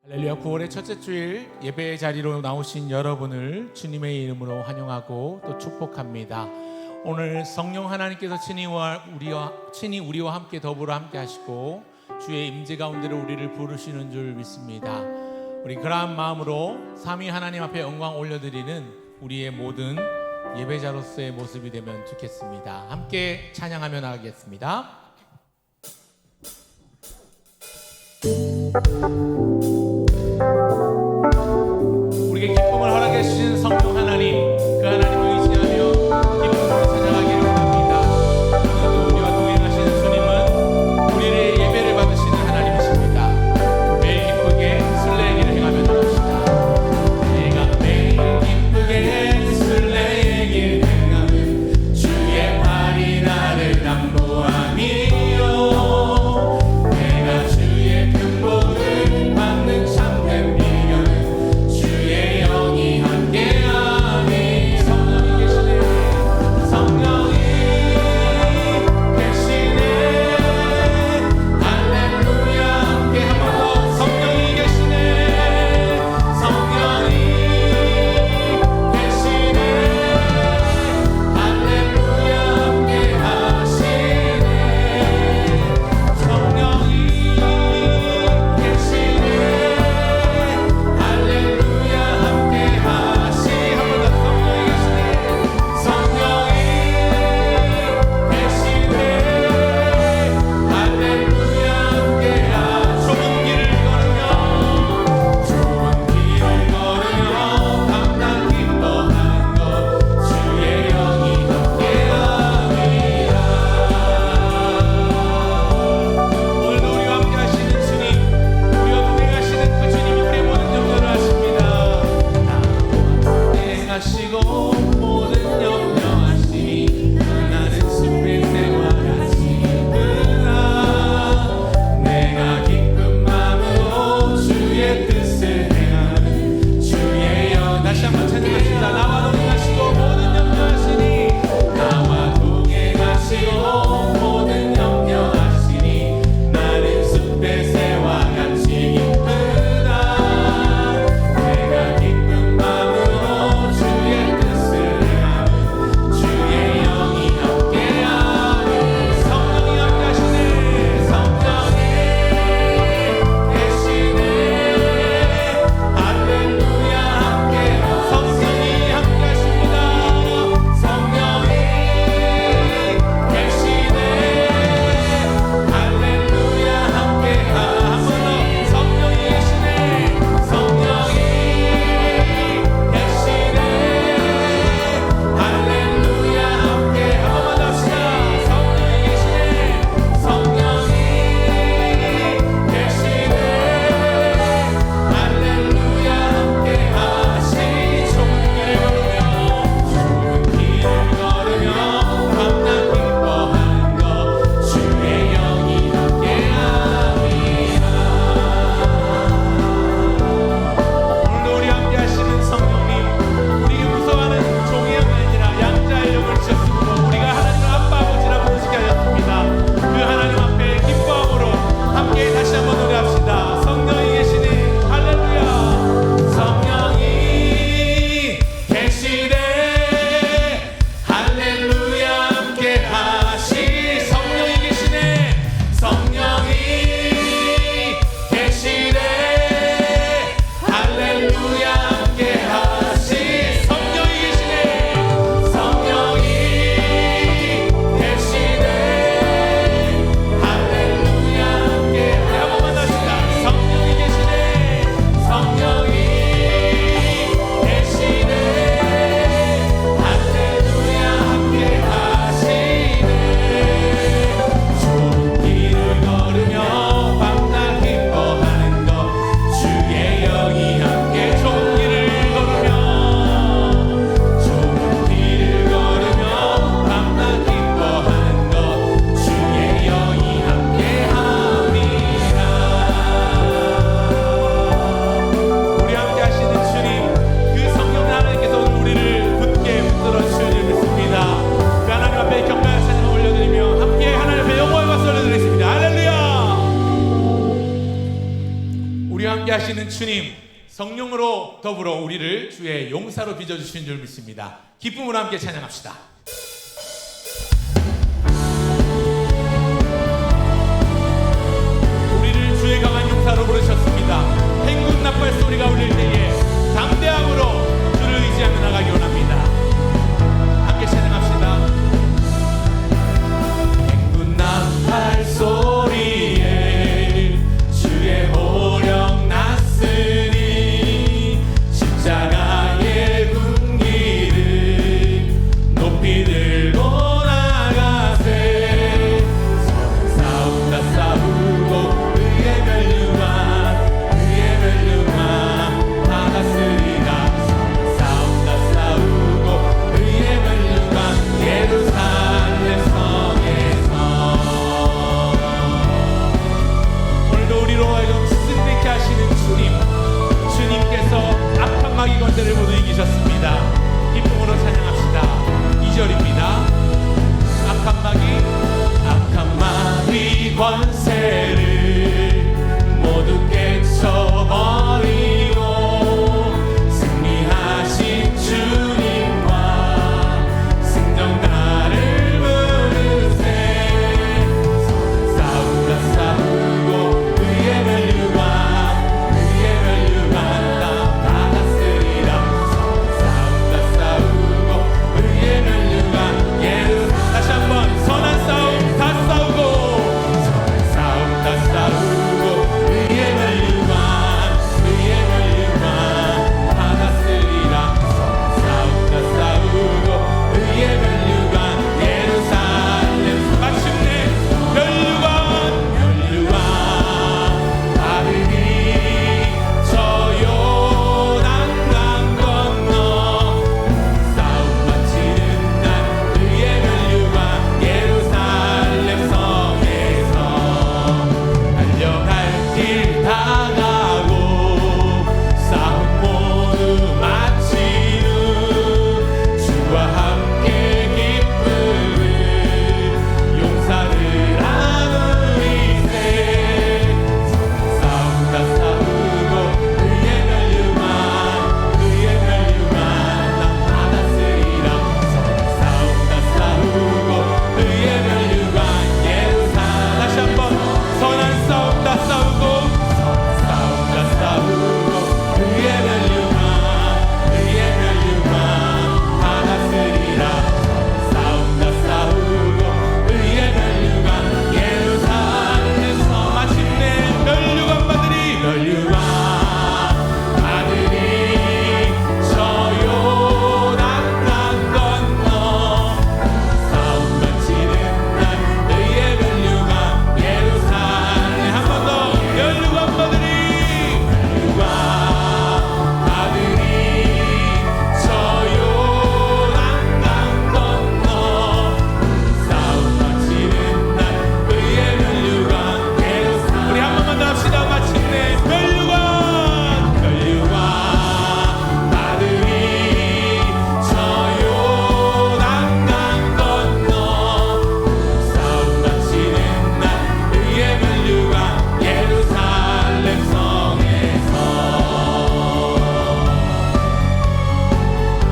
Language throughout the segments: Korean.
할렐루야. 9월의 첫째 주일 예배의 자리로 나오신 여러분을 주님의 이름으로 환영하고 또 축복합니다. 오늘 성령 하나님께서 친히 우리와 함께 더불어 함께 하시고 주의 임재 가운데로 우리를 부르시는 줄 믿습니다. 우리 그러한 마음으로 삼위 하나님 앞에 영광 올려드리는 우리의 모든 예배자로서의 모습이 되면 좋겠습니다. 함께 찬양하며 나가겠습니다. 우리에게 기쁨을 허락해 주신 성령 하나님, 그 하나님을 의지하며 기쁨으로 찬양하기를 원합니다. 오늘도 우리와 동행하시는 주님은 우리의 예배를 받으시는 하나님이십니다. 매일 기쁘게 순례의 길을 행하며 나갑시다. 내가 매일 기쁘게 순례의 길을 행하며 주의 팔이 나를 담보함이요 내가 주의 큰 복을 받는 우리와 함께 하시는 주님, 성령으로 더불어 우리를 주의 용사로 빚어주신 줄 믿습니다. 기쁨으로 함께 찬양합시다. 우리를 주의 강한 용사로 부르셨습니다. 행군 나팔 소리가 울릴 때에 담대함으로 주를 의지하며 나가기 원합니다. 함께 찬양합시다. 행군 나팔 소리에 주의 호령 났으니 십자가의 군기를 높이 들고 나가세. 싸우다 싸우고 의의 멸류관 받았으리라. 싸우다 싸우고 의의 멸류관 예루살렘 성에서. 오늘도 우리로 하여금 승리케 하시는 주님께서 악한 마귀 권세를 모두 이기셨습니다. 기쁨으로 찬양합시다. 2절입니다. 악한 마귀 권세를 모두 깨쳐버리고 승리하신 주님과 승정가를 부르세. 싸우다 싸우고 의의 멸류관 다 받았으리라. 싸우다 싸우고 의의 멸류관 다시 한번 선한 싸움 다 싸우고 선한 싸움 다 싸우고 의의 멸류관 받았으리라. 싸움 다 싸우고 의의 멸류관 예루살렘. 마침내 멸류관 받으니 저 요단강 건너 싸움만 치는 날 의의 멸류관 예루살렘 성에서 달려갈 길 다 가고 싸움 모두 마친 후 주와 함께 기쁨을 용사를 나누리세. 싸움 다 싸우고 의의 멸류관 다 받았으리라. 싸움 다 싸우고 의의 멸류관 예루살렘. 다시 한번 선한 싸움 다 싸우고 싸움 다 싸우고 의의 멸류관 받았으리라. 싸움 다 싸우고 의의 멸류관 예루살렘에서 마침내 멸류관 받으리 저 요단강 건너 싸움만 치는 날 의의 멸류관 예루살렘. 한 번 더 멸류관 받으리 저 요단강 건너 싸움만 치는 날 의의 멸류관 예루살렘. 우리 한 번만 더 합시다. 마침내 멸류관 받으리 저 요단강 건너 싸움만 치는 날 의의 멸류관 예루살렘 성에서.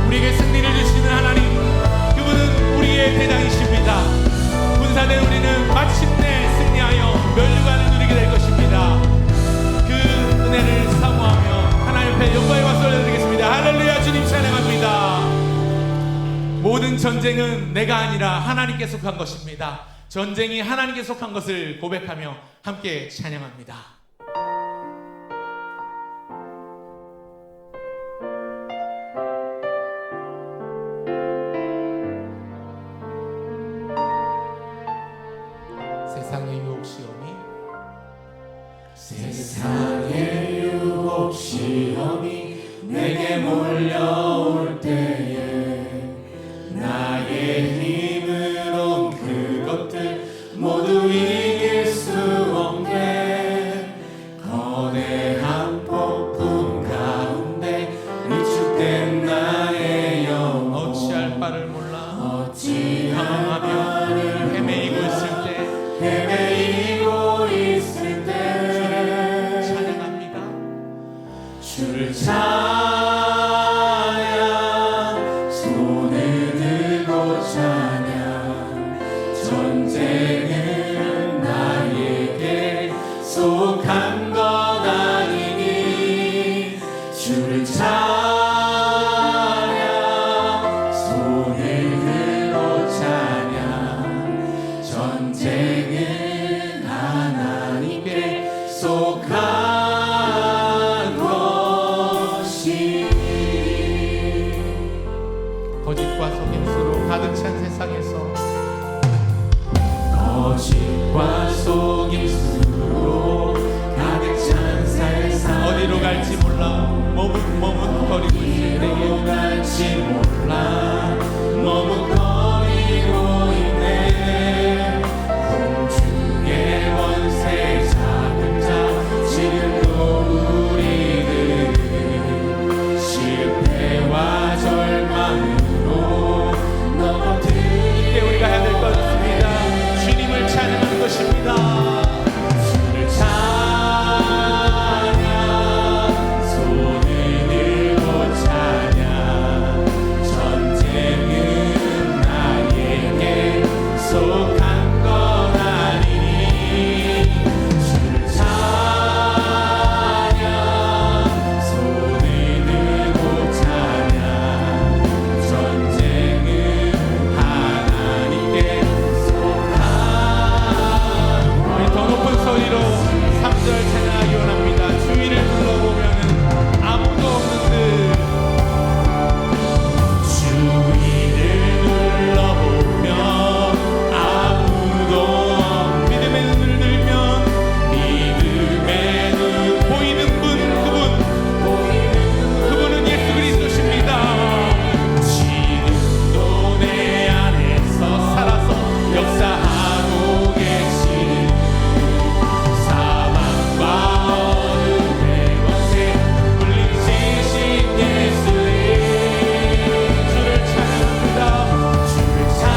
우리에게 승리를 주시는 하나님, 그분은 우리의 대장이십니다. 군사된 우리는 마침내 승리하여 멸류관을 누리게 될 것입니다. 그 은혜를 사모하며 하나님 앞에 영광의 박수 올려드리겠습니다. 할렐루야. 주님 찬양합니다. 모든 전쟁은 내가 아니라 하나님께 속한 것입니다. 전쟁이 하나님께 속한 것을 고백하며 함께 찬양합니다. 세상의 유혹 시험이 내게 몰려올 때에 나의 힘으론 그것들 모두 이길 수 없네. 거대한 폭풍 가운데 위축된 나의 영혼 어찌할 바를 몰라 방황하며 헤매이고 있을 때 주를 찬양합니다. 주를 찬양 손을 들고 찬양 전쟁은 나에게 속한 것 아니니 주를 찬양 손을 들고 찬양 전쟁은 하나님께 속한 것이니 거짓과 속임수로 가득 찬 세상에서 거짓과 속임수로 가득 찬 세상 어디로 갈지 몰라 머뭇거리고 있을 때에 어디로 갈지 몰라 머뭇거리고 있네 공중의 원세 작은 자 지금도 우리들은 실패와 절망으로 넘어들 이때 우리가 해야 될 것 같습니다. 주님을 찬양하는 것입니다. 주를 찬양 손을 들고 찬양 전쟁은 나에게 속한 것 아니니 주를 찬양 손을 들고 찬양 전쟁은 하나님께 속한 우리 더 높은 소리로 3절 찬양하기 원합니다. 주위를 둘러보면은 아무도 없는 듯 주위를 둘러보면 아무도 믿음의 눈을 들면 믿음의 눈 보이는 분 그분은 예수 그리스도십니다. 지금도 내 안에서 살아서 역사하고 계시는 사망과 어둠의 권세 물리치신 예수님 주를 찬양합니다. 주를 찬양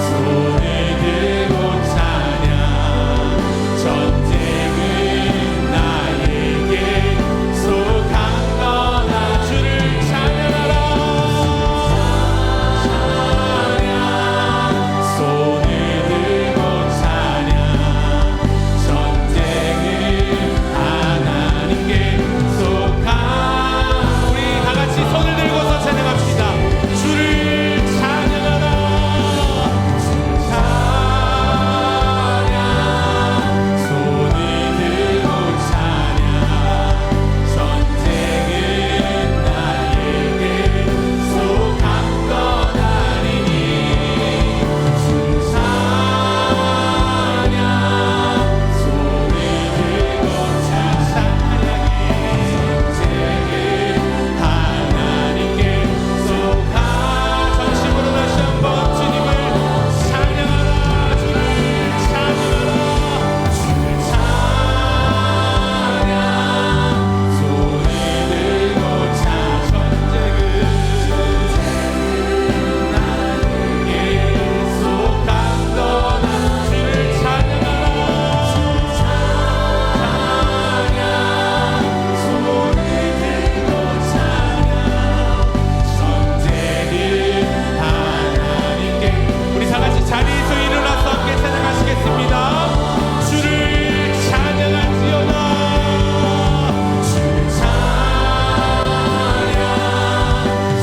손을 들고 찬양 전쟁은 나에게 속한 거나 주를 찬양하라 찬양 손을 들고 찬양 전쟁은 하나님께 속한 우리 다같이 손을 들고서 찬양합시다. 주를 찬양하라 주를 찬양 손을 들고 찬양 전쟁은 나에게 속한 것 아니니 주를 찬양 손을 들고 찬양이 전쟁은 하나님께 속한 전심으로 다시 한번 주님을 찬양하라 주를 찬양하라 주를 찬양 손을 들고 전쟁은 나에게 속한 거나 주를 찬양하라 찬양 손을 들고 찬양 전쟁은 하나님께 우리 다같이 자리에서 일어나서 함께 찬양하시겠습니다. 주를 찬양할지어다 주를 찬양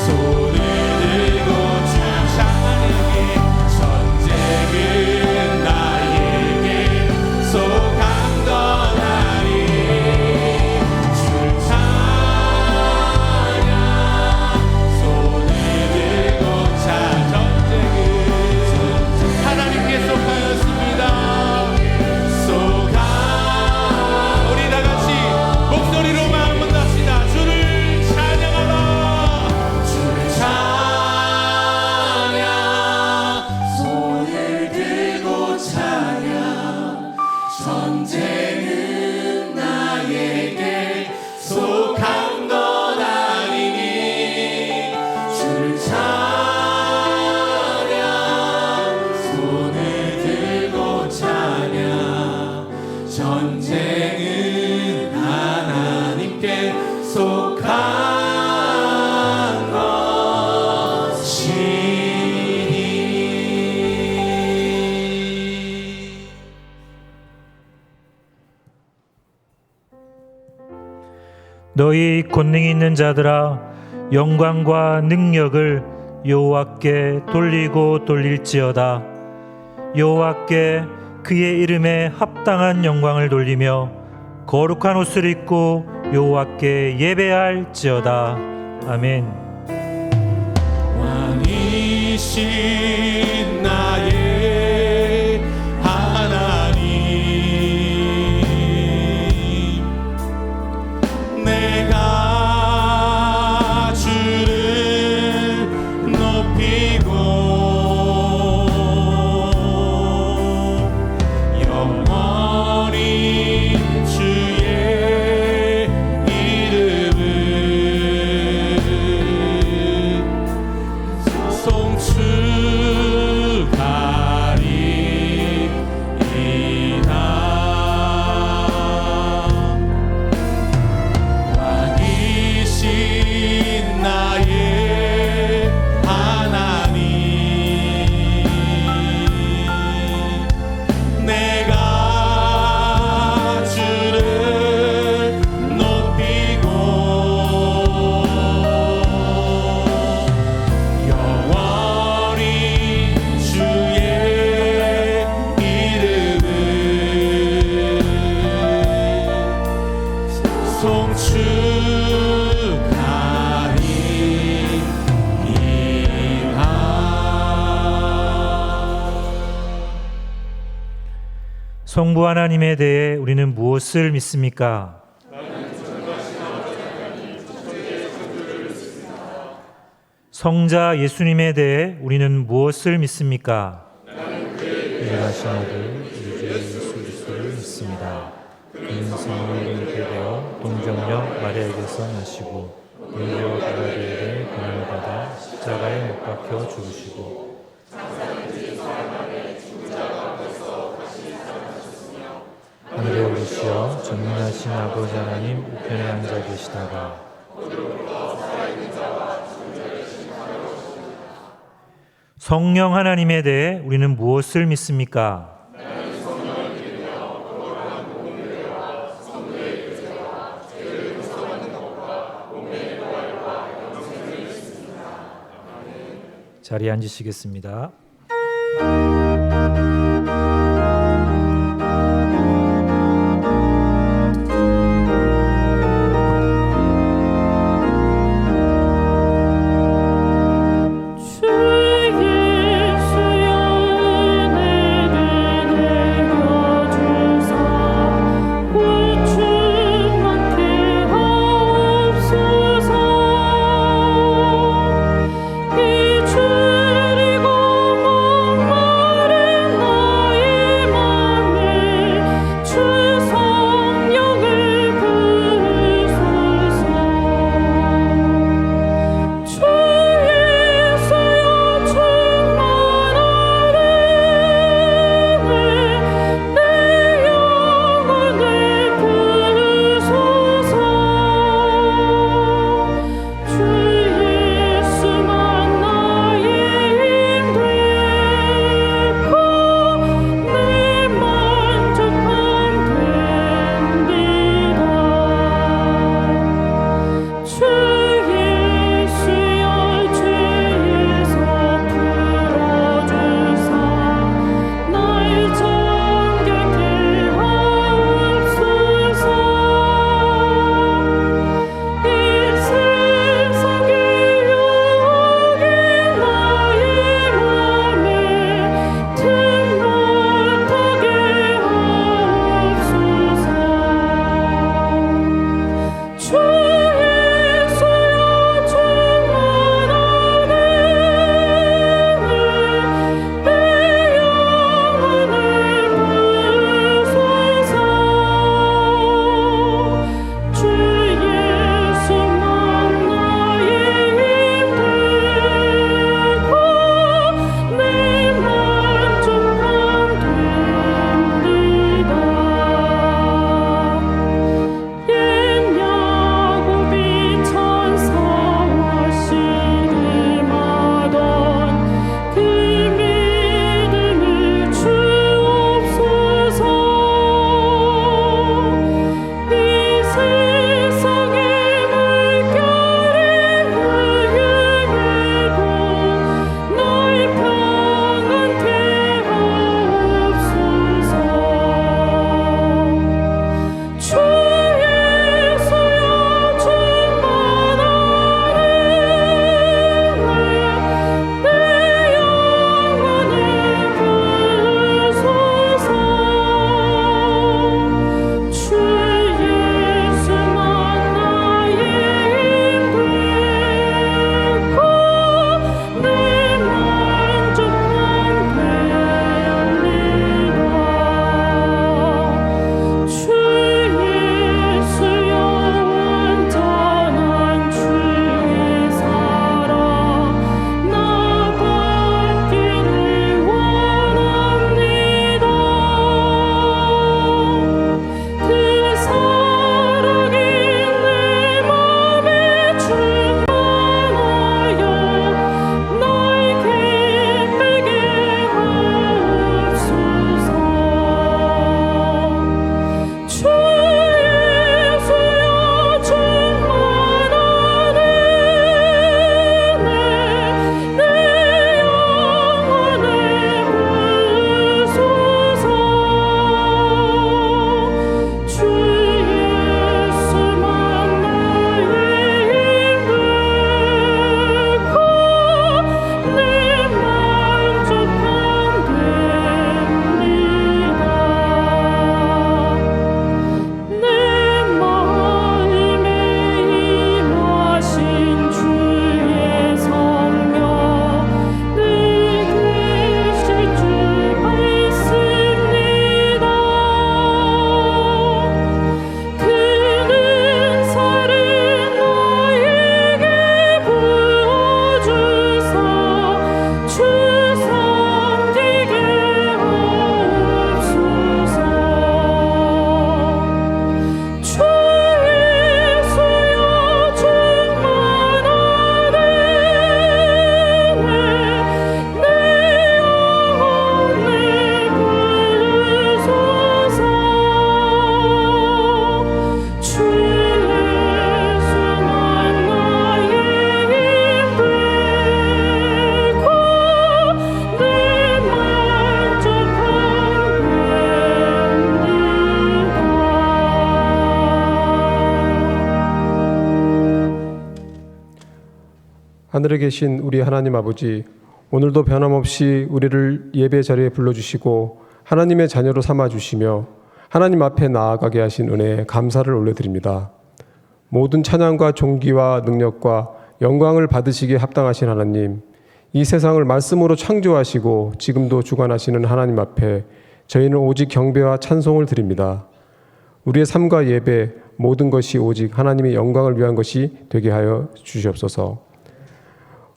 손을 들고 주 찬양하기 전쟁은 나에게 속한 것 아니 주를 찬양 손을 들고 전쟁은 하나님께 속하였습니다. 속한 우리 다같이 목소리로 마음을 답시다. 주를 찬양하라 주를 찬양 손을 들고 찬양 전쟁은 나에게 속한 것 아니니 주를 찬양 손을 들고 찬양 전쟁은 너희 권능이 있는 자들아, 영광과 능력을 여호와께 돌리고 돌릴지어다. 여호와께 그의 이름에 합당한 영광을 돌리며 거룩한 옷을 입고 여호와께 예배할지어다. 아멘. 왕이신 나의 하나님, 내가 주를 높이고 영원히 주의 이름을 성부 하나님에 대해 우리는 무엇을 믿습니까? 성자 예수님에 대해 우리는 무엇을 믿습니까? 유일하신 아들 우리 주 예수 그리스도를 믿습니다. 그는 성령으로 되어 동정녀 마리아에게서 나시고 인류와 빌라도에게 고난을 받아 십자가에 못 박혀 죽으시고 하늘에 오르시어 전능하신 아버지 하나님 우편에 앉아 계시다가 성령 하나님에 대해 우리는 무엇을 믿습니까? 자리에 앉으시겠습니다. 주리고 하늘에 계신 우리 하나님 아버지, 오늘도 변함없이 우리를 예배 자리에 불러주시고 하나님의 자녀로 삼아주시며 하나님 앞에 나아가게 하신 은혜에 감사를 올려드립니다. 모든 찬양과 존귀와 능력과 영광을 받으시기에 합당하신 하나님, 이 세상을 말씀으로 창조하시고 지금도 주관하시는 하나님 앞에 저희는 오직 경배와 찬송을 드립니다. 우리의 삶과 예배, 모든 것이 오직 하나님의 영광을 위한 것이 되게 하여 주시옵소서.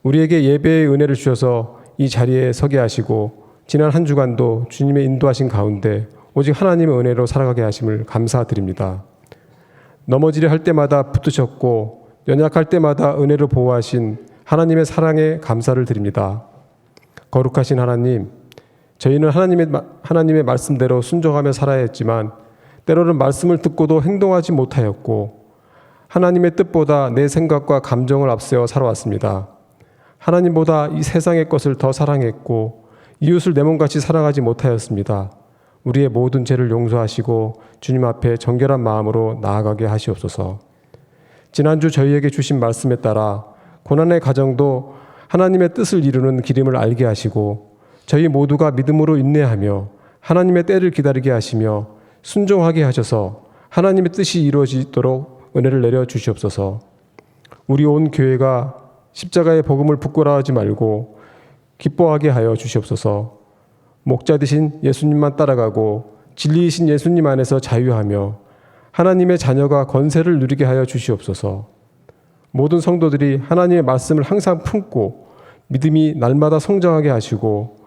우리에게 예배의 은혜를 주셔서 이 자리에 서게 하시고 지난 한 주간도 주님의 인도하신 가운데 오직 하나님의 은혜로 살아가게 하심을 감사드립니다. 넘어지려 할 때마다 붙드셨고 연약할 때마다 은혜로 보호하신 하나님의 사랑에 감사를 드립니다. 거룩하신 하나님, 저희는 하나님의 말씀대로 순종하며 살아야 했지만 때로는 말씀을 듣고도 행동하지 못하였고 하나님의 뜻보다 내 생각과 감정을 앞세워 살아왔습니다. 하나님보다 이 세상의 것을 더 사랑했고 이웃을 내 몸같이 사랑하지 못하였습니다. 우리의 모든 죄를 용서하시고 주님 앞에 정결한 마음으로 나아가게 하시옵소서. 지난주 저희에게 주신 말씀에 따라 고난의 과정도 하나님의 뜻을 이루는 기림을 알게 하시고 저희 모두가 믿음으로 인내하며 하나님의 때를 기다리게 하시며 순종하게 하셔서 하나님의 뜻이 이루어지도록 은혜를 내려 주시옵소서. 우리 온 교회가 십자가의 복음을 부끄러워하지 말고 기뻐하게 하여 주시옵소서. 목자 되신 예수님만 따라가고 진리이신 예수님 안에서 자유하며 하나님의 자녀가 권세를 누리게 하여 주시옵소서. 모든 성도들이 하나님의 말씀을 항상 품고 믿음이 날마다 성장하게 하시고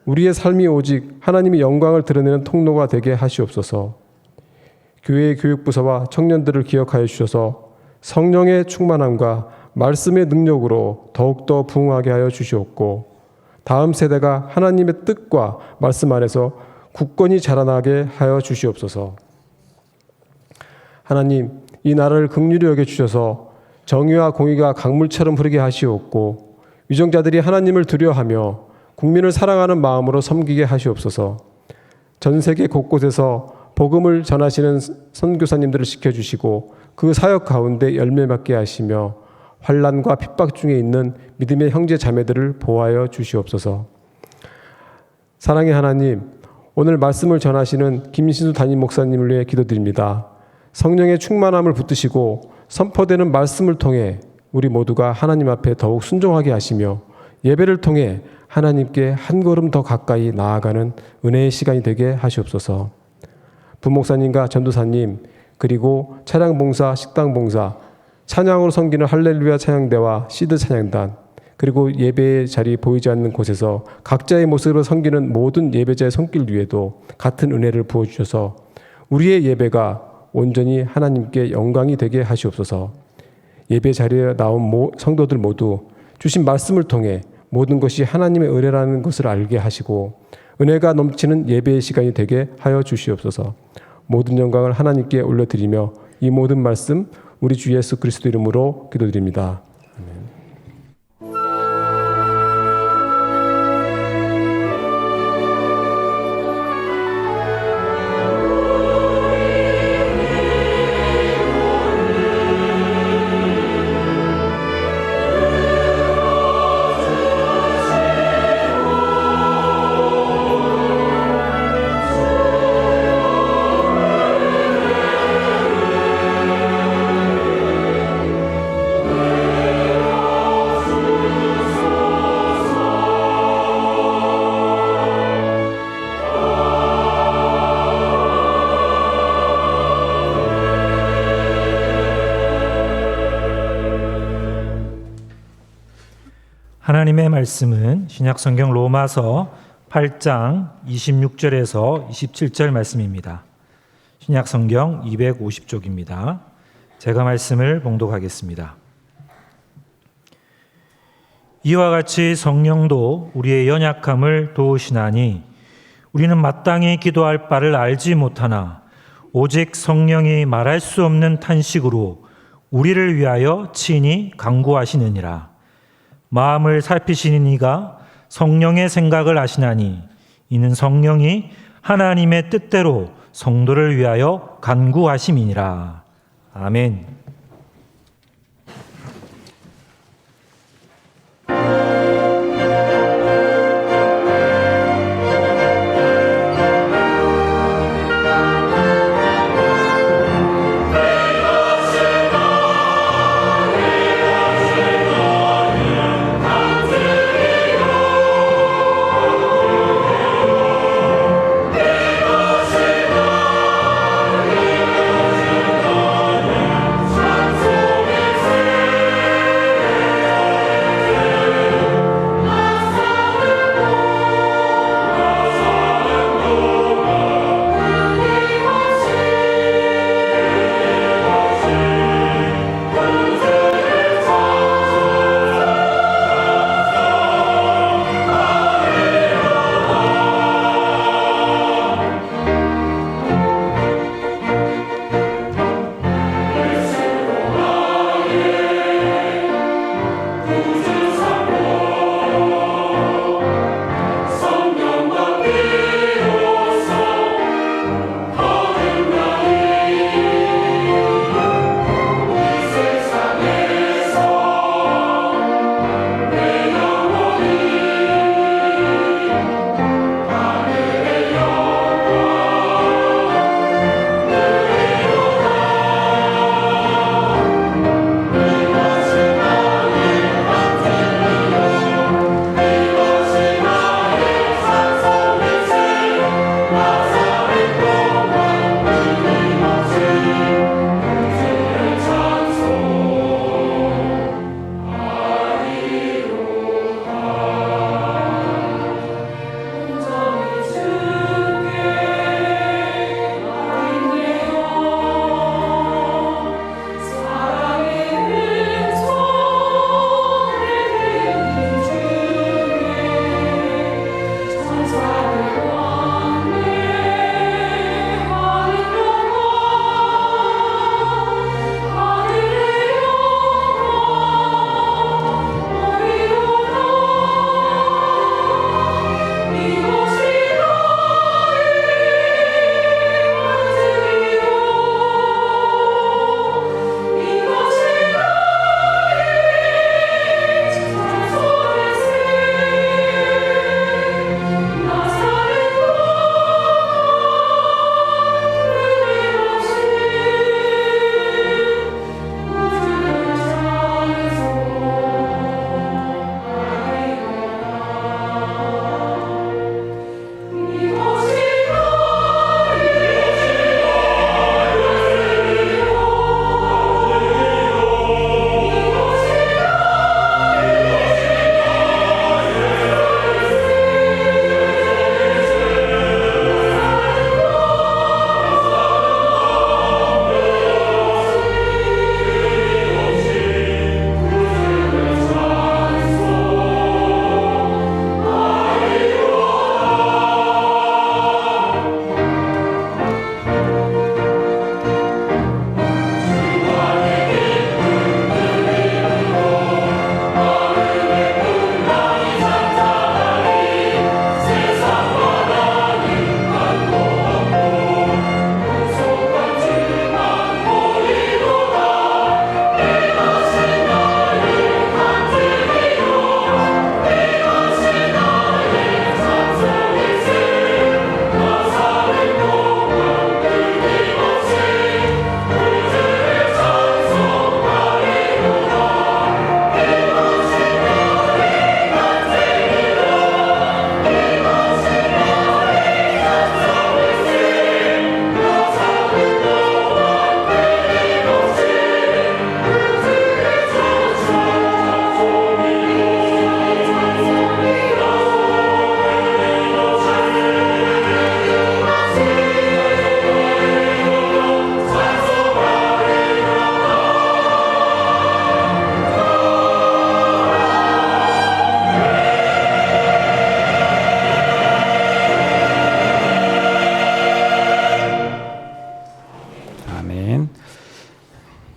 우리의 삶이 오직 하나님의 영광을 드러내는 통로가 되게 하시옵소서. 교회의 교육부서와 청년들을 기억하여 주셔서 성령의 충만함과 말씀의 능력으로 더욱더 부흥하게 하여 주시옵고 다음 세대가 하나님의 뜻과 말씀 안에서 굳건히 자라나게 하여 주시옵소서. 하나님, 이 나라를 긍휼히 여겨 주셔서 정의와 공의가 강물처럼 흐르게 하시옵고 위정자들이 하나님을 두려워하며 국민을 사랑하는 마음으로 섬기게 하시옵소서. 전 세계 곳곳에서 복음을 전하시는 선교사님들을 지켜주시고 그 사역 가운데 열매 맺게 하시며 환난과 핍박 중에 있는 믿음의 형제 자매들을 보호하여 주시옵소서. 사랑의 하나님, 오늘 말씀을 전하시는 김신수 담임 목사님을 위해 기도드립니다. 성령의 충만함을 붙드시고 선포되는 말씀을 통해 우리 모두가 하나님 앞에 더욱 순종하게 하시며 예배를 통해 하나님께 한 걸음 더 가까이 나아가는 은혜의 시간이 되게 하시옵소서. 부목사님과 전도사님, 그리고 차량봉사, 식당봉사, 찬양으로 섬기는 할렐루야 찬양대와 시드 찬양단, 그리고 예배의 자리 보이지 않는 곳에서 각자의 모습으로 섬기는 모든 예배자의 손길 위에도 같은 은혜를 부어주셔서 우리의 예배가 온전히 하나님께 영광이 되게 하시옵소서. 예배 자리에 나온 성도들 모두 주신 말씀을 통해 모든 것이 하나님의 은혜라는 것을 알게 하시고 은혜가 넘치는 예배의 시간이 되게 하여 주시옵소서. 모든 영광을 하나님께 올려드리며 이 모든 말씀 우리 주 예수 그리스도 이름으로 기도드립니다. 아멘. 하나님의 말씀은 신약성경 로마서 8장 26절에서 27절 말씀입니다. 신약성경 250쪽입니다. 제가 말씀을 봉독하겠습니다. 이와 같이 성령도 우리의 연약함을 도우시나니 우리는 마땅히 기도할 바를 알지 못하나 오직 성령이 말할 수 없는 탄식으로 우리를 위하여 친히 간구하시느니라. 마음을 살피시는 이가 성령의 생각을 아시나니 이는 성령이 하나님의 뜻대로 성도를 위하여 간구하심이니라. 아멘.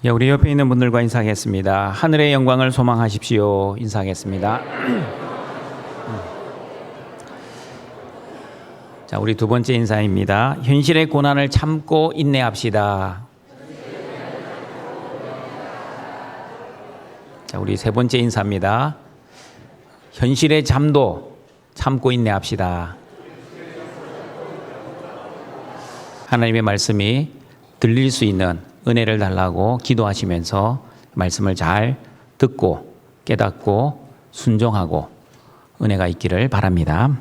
예, 우리 옆에 있는 분들과 인사하겠습니다. 하늘의 영광을 소망하십시오. 인사하겠습니다. 자, 우리 두 번째 인사입니다. 현실의 고난을 참고 인내합시다. 자, 우리 세 번째 인사입니다. 현실의 잠도 참고 인내합시다. 하나님의 말씀이 들릴 수 있는 은혜를 달라고 기도하시면서 말씀을 잘 듣고 깨닫고 순종하고 은혜가 있기를 바랍니다.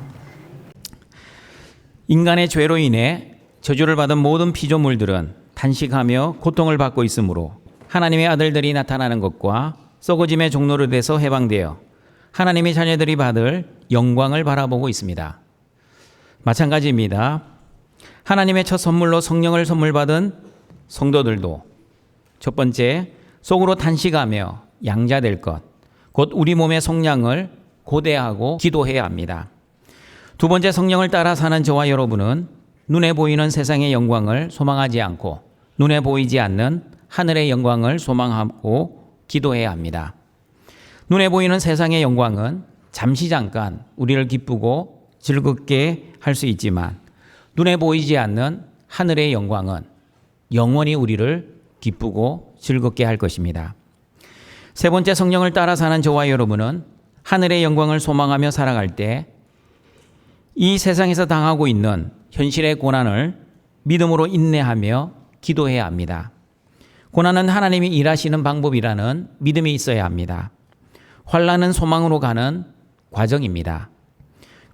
인간의 죄로 인해 저주를 받은 모든 피조물들은 탄식하며 고통을 받고 있으므로 하나님의 아들들이 나타나는 것과 썩어짐의 종로를 돼서 해방되어 하나님의 자녀들이 받을 영광을 바라보고 있습니다. 마찬가지입니다. 하나님의 첫 선물로 성령을 선물 받은 성도들도 첫 번째, 속으로 탄식하며 양자될 것, 곧 우리 몸의 속량을 고대하고 기도해야 합니다. 두 번째, 성령을 따라 사는 저와 여러분은 눈에 보이는 세상의 영광을 소망하지 않고 눈에 보이지 않는 하늘의 영광을 소망하고 기도해야 합니다. 눈에 보이는 세상의 영광은 잠시 잠깐 우리를 기쁘고 즐겁게 할 수 있지만 눈에 보이지 않는 하늘의 영광은 영원히 우리를 기쁘고 즐겁게 할 것입니다. 세 번째, 성령을 따라 사는 저와 여러분은 하늘의 영광을 소망하며 살아갈 때 이 세상에서 당하고 있는 현실의 고난을 믿음으로 인내하며 기도해야 합니다. 고난은 하나님이 일하시는 방법이라는 믿음이 있어야 합니다. 환난은 소망으로 가는 과정입니다.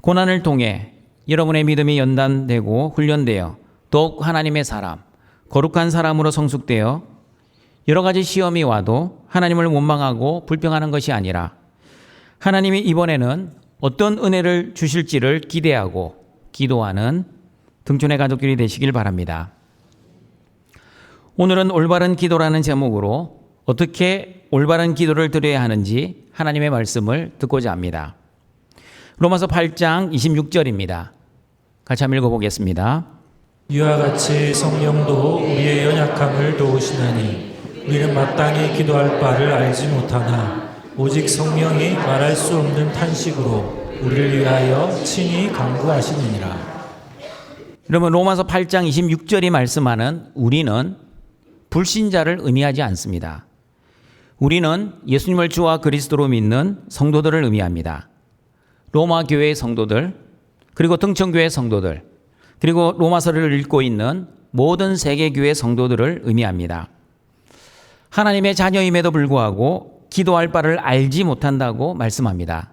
고난을 통해 여러분의 믿음이 연단되고 훈련되어 더욱 하나님의 사람, 거룩한 사람으로 성숙되어 여러 가지 시험이 와도 하나님을 원망하고 불평하는 것이 아니라 하나님이 이번에는 어떤 은혜를 주실지를 기대하고 기도하는 등촌의 가족들이 되시길 바랍니다. 오늘은 올바른 기도라는 제목으로 어떻게 올바른 기도를 드려야 하는지 하나님의 말씀을 듣고자 합니다. 로마서 8장 26절입니다. 같이 한번 읽어보겠습니다. 이와 같이 성령도 우리의 연약함을 도우시나니 우리는 마땅히 기도할 바를 알지 못하나 오직 성령이 말할 수 없는 탄식으로 우리를 위하여 친히 간구하시느니라. 여러분, 로마서 8장 26절이 말씀하는 우리는 불신자를 의미하지 않습니다. 우리는 예수님을 주와 그리스도로 믿는 성도들을 의미합니다. 로마 교회의 성도들, 그리고 등천교회 성도들, 그리고 로마서를 읽고 있는 모든 세계교회 성도들을 의미합니다. 하나님의 자녀임에도 불구하고 기도할 바를 알지 못한다고 말씀합니다.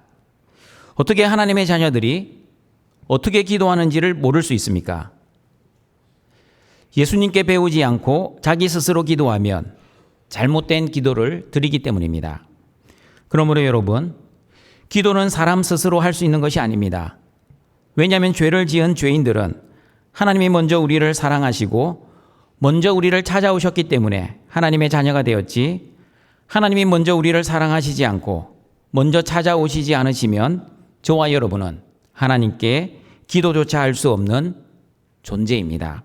어떻게 하나님의 자녀들이 어떻게 기도하는지를 모를 수 있습니까? 예수님께 배우지 않고 자기 스스로 기도하면 잘못된 기도를 드리기 때문입니다. 그러므로 여러분, 기도는 사람 스스로 할 수 있는 것이 아닙니다. 왜냐하면 죄를 지은 죄인들은 하나님이 먼저 우리를 사랑하시고 먼저 우리를 찾아오셨기 때문에 하나님의 자녀가 되었지, 하나님이 먼저 우리를 사랑하시지 않고 먼저 찾아오시지 않으시면 저와 여러분은 하나님께 기도조차 할 수 없는 존재입니다.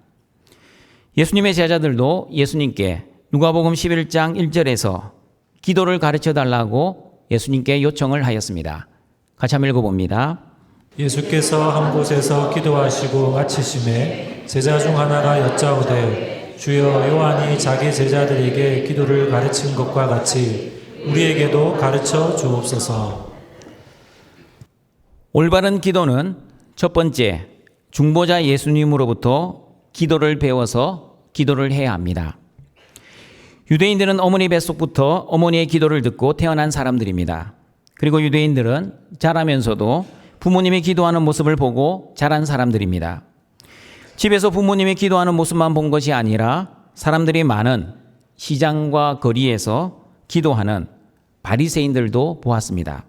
예수님의 제자들도 예수님께 누가복음 11장 1절에서 기도를 가르쳐 달라고 예수님께 요청을 하였습니다. 같이 한번 읽어봅니다. 예수께서 한 곳에서 기도하시고 마치심에 제자 중 하나가 여짜오되 주여, 요한이 자기 제자들에게 기도를 가르친 것과 같이 우리에게도 가르쳐 주옵소서. 올바른 기도는 첫 번째, 중보자 예수님으로부터 기도를 배워서 기도를 해야 합니다. 유대인들은 어머니 뱃속부터 어머니의 기도를 듣고 태어난 사람들입니다. 그리고 유대인들은 자라면서도 부모님이 기도하는 모습을 보고 자란 사람들입니다. 집에서 부모님이 기도하는 모습만 본 것이 아니라 사람들이 많은 시장과 거리에서 기도하는 바리새인들도 보았습니다.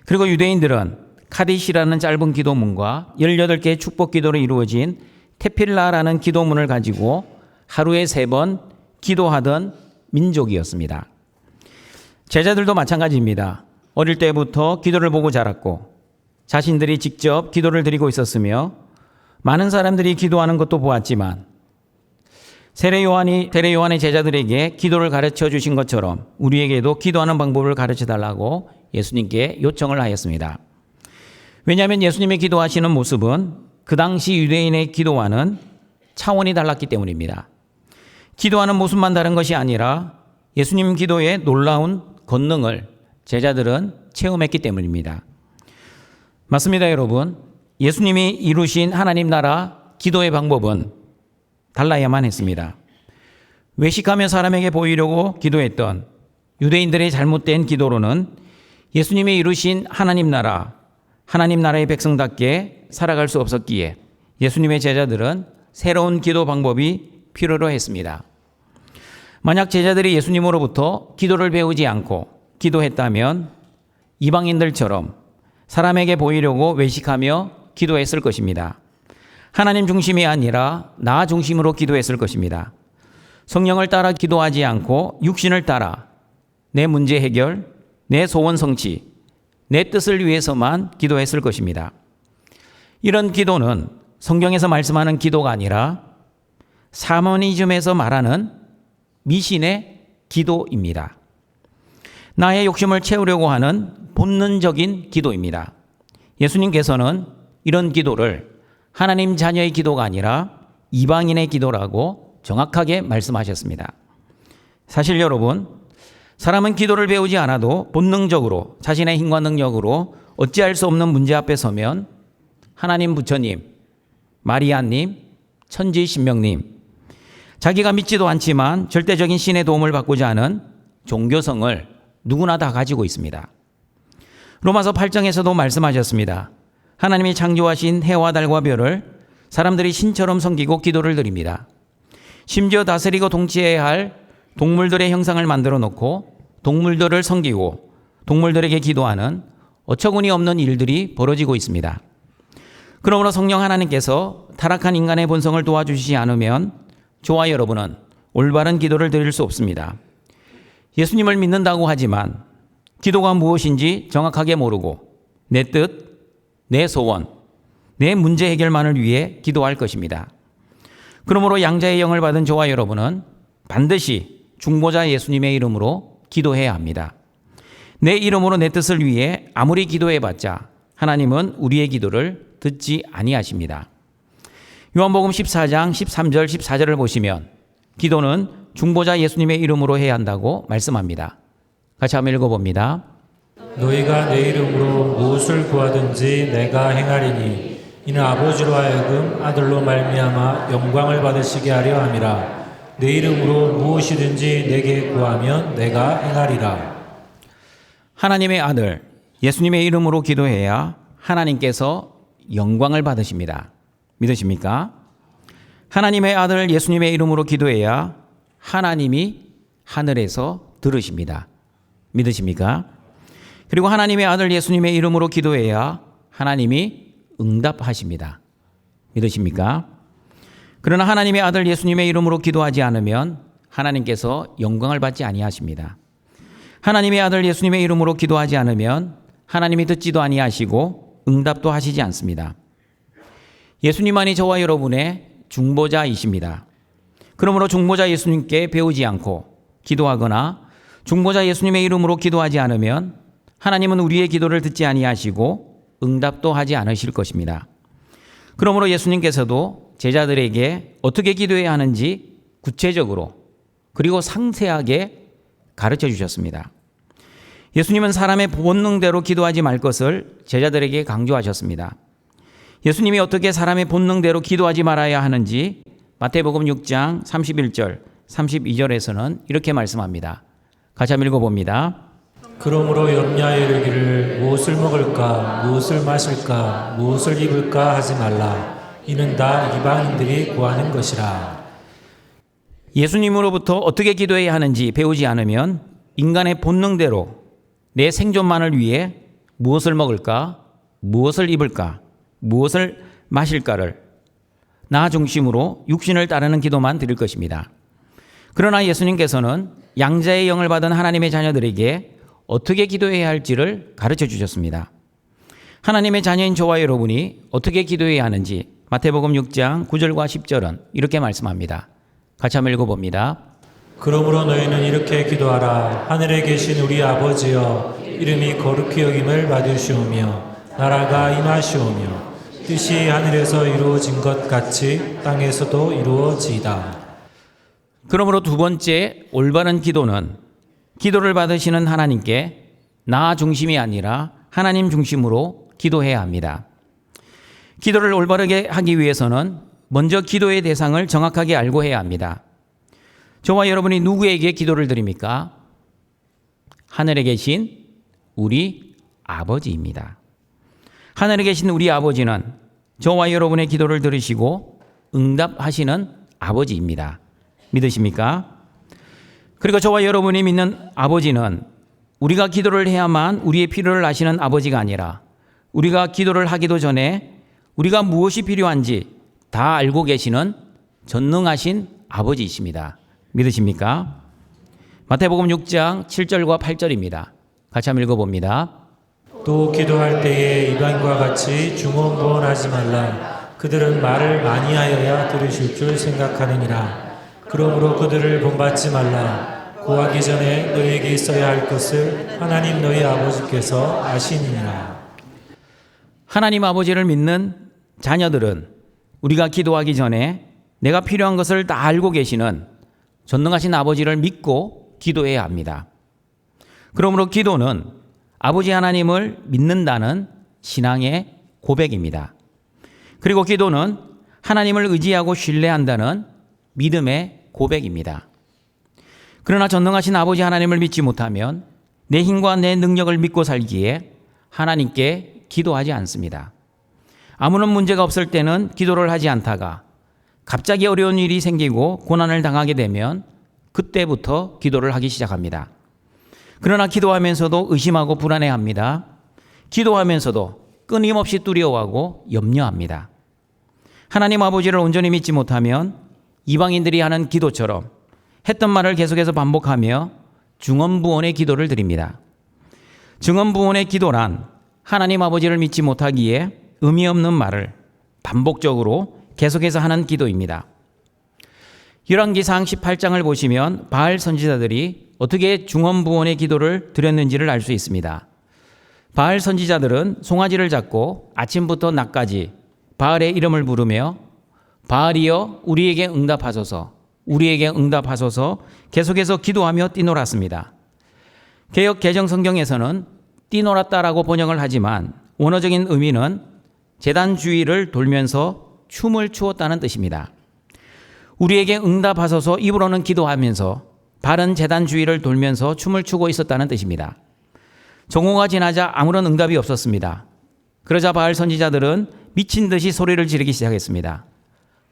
그리고 유대인들은 카디시라는 짧은 기도문과 18개의 축복 기도로 이루어진 테필라라는 기도문을 가지고 하루에 3번 기도하던 민족이었습니다. 제자들도 마찬가지입니다. 어릴 때부터 기도를 보고 자랐고 자신들이 직접 기도를 드리고 있었으며 많은 사람들이 기도하는 것도 보았지만 세례 요한의 제자들에게 기도를 가르쳐 주신 것처럼 우리에게도 기도하는 방법을 가르쳐 달라고 예수님께 요청을 하였습니다. 왜냐하면 예수님의 기도하시는 모습은 그 당시 유대인의 기도와는 차원이 달랐기 때문입니다. 기도하는 모습만 다른 것이 아니라 예수님 기도의 놀라운 권능을 제자들은 체험했기 때문입니다. 맞습니다, 여러분. 예수님이 이루신 하나님 나라 기도의 방법은 달라야만 했습니다. 외식하며 사람에게 보이려고 기도했던 유대인들의 잘못된 기도로는 예수님이 이루신 하나님 나라의 백성답게 살아갈 수 없었기에 예수님의 제자들은 새로운 기도 방법이 필요로 했습니다. 만약 제자들이 예수님으로부터 기도를 배우지 않고 기도했다면 이방인들처럼 사람에게 보이려고 외식하며 기도했을 것입니다. 하나님 중심이 아니라 나 중심으로 기도했을 것입니다. 성령을 따라 기도하지 않고 육신을 따라 내 문제 해결, 내 소원 성취, 내 뜻을 위해서만 기도했을 것입니다. 이런 기도는 성경에서 말씀하는 기도가 아니라 사모니즘에서 말하는 미신의 기도입니다. 나의 욕심을 채우려고 하는 본능적인 기도입니다. 예수님께서는 이런 기도를 하나님 자녀의 기도가 아니라 이방인의 기도라고 정확하게 말씀하셨습니다. 사실 여러분, 사람은 기도를 배우지 않아도 본능적으로 자신의 힘과 능력으로 어찌할 수 없는 문제 앞에 서면 하나님 부처님, 마리아님, 천지 신명님, 자기가 믿지도 않지만 절대적인 신의 도움을 받고자 하는 종교성을 누구나 다 가지고 있습니다. 로마서 8장에서도 말씀하셨습니다. 하나님이 창조하신 해와 달과 별을 사람들이 신처럼 섬기고 기도를 드립니다. 심지어 다스리고 통치해야 할 동물들의 형상을 만들어 놓고 동물들을 섬기고 동물들에게 기도하는 어처구니 없는 일들이 벌어지고 있습니다. 그러므로 성령 하나님께서 타락한 인간의 본성을 도와주시지 않으면 저와 여러분은 올바른 기도를 드릴 수 없습니다. 예수님을 믿는다고 하지만 기도가 무엇인지 정확하게 모르고 내 뜻, 내 소원, 내 문제 해결만을 위해 기도할 것입니다. 그러므로 양자의 영을 받은 저와 여러분은 반드시 중보자 예수님의 이름으로 기도해야 합니다. 내 이름으로 내 뜻을 위해 아무리 기도해봤자 하나님은 우리의 기도를 듣지 아니하십니다. 요한복음 14장 13절 14절을 보시면 기도는 중보자 예수님의 이름으로 해야 한다고 말씀합니다. 같이 한번 읽어봅니다. 너희가 내 이름으로 무엇을 구하든지 내가 행하리니 이는 아버지로 하여금 아들로 말미암아 영광을 받으시게 하려 함이라. 내 이름으로 무엇이든지 내게 구하면 내가 행하리라. 하나님의 아들 예수님의 이름으로 기도해야 하나님께서 영광을 받으십니다. 믿으십니까? 하나님의 아들 예수님의 이름으로 기도해야 하나님이 하늘에서 들으십니다. 믿으십니까? 그리고 하나님의 아들 예수님의 이름으로 기도해야 하나님이 응답하십니다. 믿으십니까? 그러나 하나님의 아들 예수님의 이름으로 기도하지 않으면 하나님께서 영광을 받지 아니하십니다. 하나님의 아들 예수님의 이름으로 기도하지 않으면 하나님이 듣지도 아니하시고 응답도 하시지 않습니다. 예수님만이 저와 여러분의 중보자이십니다. 그러므로 중보자 예수님께 배우지 않고 기도하거나 중보자 예수님의 이름으로 기도하지 않으면 하나님은 우리의 기도를 듣지 아니하시고 응답도 하지 않으실 것입니다. 그러므로 예수님께서도 제자들에게 어떻게 기도해야 하는지 구체적으로 그리고 상세하게 가르쳐 주셨습니다. 예수님은 사람의 본능대로 기도하지 말 것을 제자들에게 강조하셨습니다. 예수님이 어떻게 사람의 본능대로 기도하지 말아야 하는지 마태복음 6장 31절, 32절에서는 이렇게 말씀합니다. 같이 한번 읽어봅니다. 그러므로 염려하여 이르기를 무엇을 먹을까 무엇을 마실까 무엇을 입을까 하지 말라. 이는 다 이방인들이 구하는 것이라. 예수님으로부터 어떻게 기도해야 하는지 배우지 않으면 인간의 본능대로 내 생존만을 위해 무엇을 먹을까, 무엇을 입을까, 무엇을 마실까를 나 중심으로 육신을 따르는 기도만 드릴 것입니다. 그러나 예수님께서는 양자의 영을 받은 하나님의 자녀들에게 어떻게 기도해야 할지를 가르쳐 주셨습니다. 하나님의 자녀인 저와 여러분이 어떻게 기도해야 하는지 마태복음 6장 9절과 10절은 이렇게 말씀합니다. 같이 한번 읽어봅니다. 그러므로 너희는 이렇게 기도하라. 하늘에 계신 우리 아버지여, 이름이 거룩히 여김을 받으시오며 나라가 임하시오며 뜻이 하늘에서 이루어진 것 같이 땅에서도 이루어지이다. 그러므로 두 번째 올바른 기도는 기도를 받으시는 하나님께 나 중심이 아니라 하나님 중심으로 기도해야 합니다. 기도를 올바르게 하기 위해서는 먼저 기도의 대상을 정확하게 알고 해야 합니다. 저와 여러분이 누구에게 기도를 드립니까? 하늘에 계신 우리 아버지입니다. 하늘에 계신 우리 아버지는 저와 여러분의 기도를 들으시고 응답하시는 아버지입니다. 믿으십니까? 그리고 저와 여러분이 믿는 아버지는 우리가 기도를 해야만 우리의 필요를 아시는 아버지가 아니라 우리가 기도를 하기도 전에 우리가 무엇이 필요한지 다 알고 계시는 전능하신 아버지이십니다. 믿으십니까? 마태복음 6장 7절과 8절입니다. 같이 한번 읽어봅니다. 또 기도할 때에 이방인과 같이 중언부언하지 말라. 그들은 말을 많이 하여야 들으실 줄 생각하느니라. 그러므로 그들을 본받지 말라. 구하기 전에 너희에게 있어야 할 것을 하나님 너희 아버지께서 아시니라. 하나님 아버지를 믿는 자녀들은 우리가 기도하기 전에 내가 필요한 것을 다 알고 계시는 전능하신 아버지를 믿고 기도해야 합니다. 그러므로 기도는 아버지 하나님을 믿는다는 신앙의 고백입니다. 그리고 기도는 하나님을 의지하고 신뢰한다는 믿음의 고백입니다. 그러나 전능하신 아버지 하나님을 믿지 못하면 내 힘과 내 능력을 믿고 살기에 하나님께 기도하지 않습니다. 아무런 문제가 없을 때는 기도를 하지 않다가 갑자기 어려운 일이 생기고 고난을 당하게 되면 그때부터 기도를 하기 시작합니다. 그러나 기도하면서도 의심하고 불안해합니다. 기도하면서도 끊임없이 두려워하고 염려합니다. 하나님 아버지를 온전히 믿지 못하면 이방인들이 하는 기도처럼 했던 말을 계속해서 반복하며 중언부언의 기도를 드립니다. 중언부언의 기도란 하나님 아버지를 믿지 못하기에 의미 없는 말을 반복적으로 계속해서 하는 기도입니다. 열왕기상 18장을 보시면 바알 선지자들이 어떻게 중언부언의 기도를 드렸는지를 알 수 있습니다. 바알 선지자들은 송아지를 잡고 아침부터 낮까지 바알의 이름을 부르며 바알이여 우리에게 응답하소서, 우리에게 응답하소서 계속해서 기도하며 뛰놀았습니다. 개역 개정 성경에서는 뛰놀았다라고 번역을 하지만 원어적인 의미는 제단 주위를 돌면서 춤을 추었다는 뜻입니다. 우리에게 응답하소서 입으로는 기도하면서 발은 제단 주위를 돌면서 춤을 추고 있었다는 뜻입니다. 정오가 지나자 아무런 응답이 없었습니다. 그러자 바알 선지자들은 미친 듯이 소리를 지르기 시작했습니다.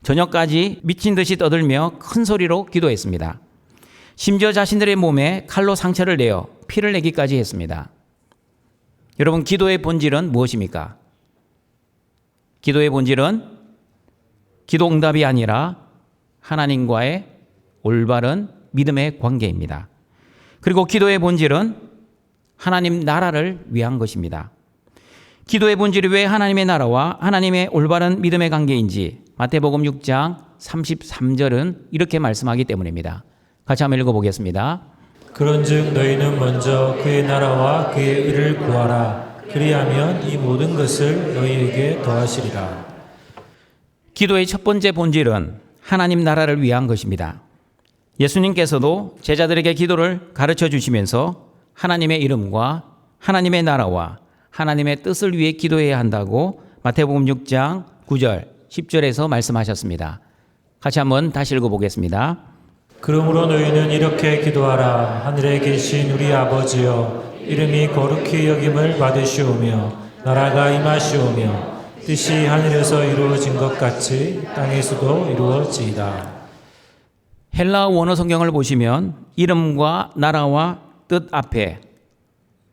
저녁까지 미친 듯이 떠들며 큰 소리로 기도했습니다. 심지어 자신들의 몸에 칼로 상처를 내어 피를 내기까지 했습니다. 여러분, 기도의 본질은 무엇입니까? 기도의 본질은 기도 응답이 아니라 하나님과의 올바른 믿음의 관계입니다. 그리고 기도의 본질은 하나님 나라를 위한 것입니다. 기도의 본질이 왜 하나님의 나라와 하나님의 올바른 믿음의 관계인지 마태복음 6장 33절은 이렇게 말씀하기 때문입니다. 같이 한번 읽어보겠습니다. 그런즉 너희는 먼저 그의 나라와 그의 의를 구하라. 그리하면 이 모든 것을 너희에게 더하시리라. 기도의 첫 번째 본질은 하나님 나라를 위한 것입니다. 예수님께서도 제자들에게 기도를 가르쳐 주시면서 하나님의 이름과 하나님의 나라와 하나님의 뜻을 위해 기도해야 한다고 마태복음 6장 9절, 10절에서 말씀하셨습니다. 같이 한번 다시 읽어보겠습니다. 그러므로 너희는 이렇게 기도하라. 하늘에 계신 우리 아버지여, 이름이 거룩히 여김을 받으시오며 나라가 임하시오며 뜻이 하늘에서 이루어진 것 같이 땅에서도 이루어지이다. 헬라어 원어 성경을 보시면 이름과 나라와 뜻 앞에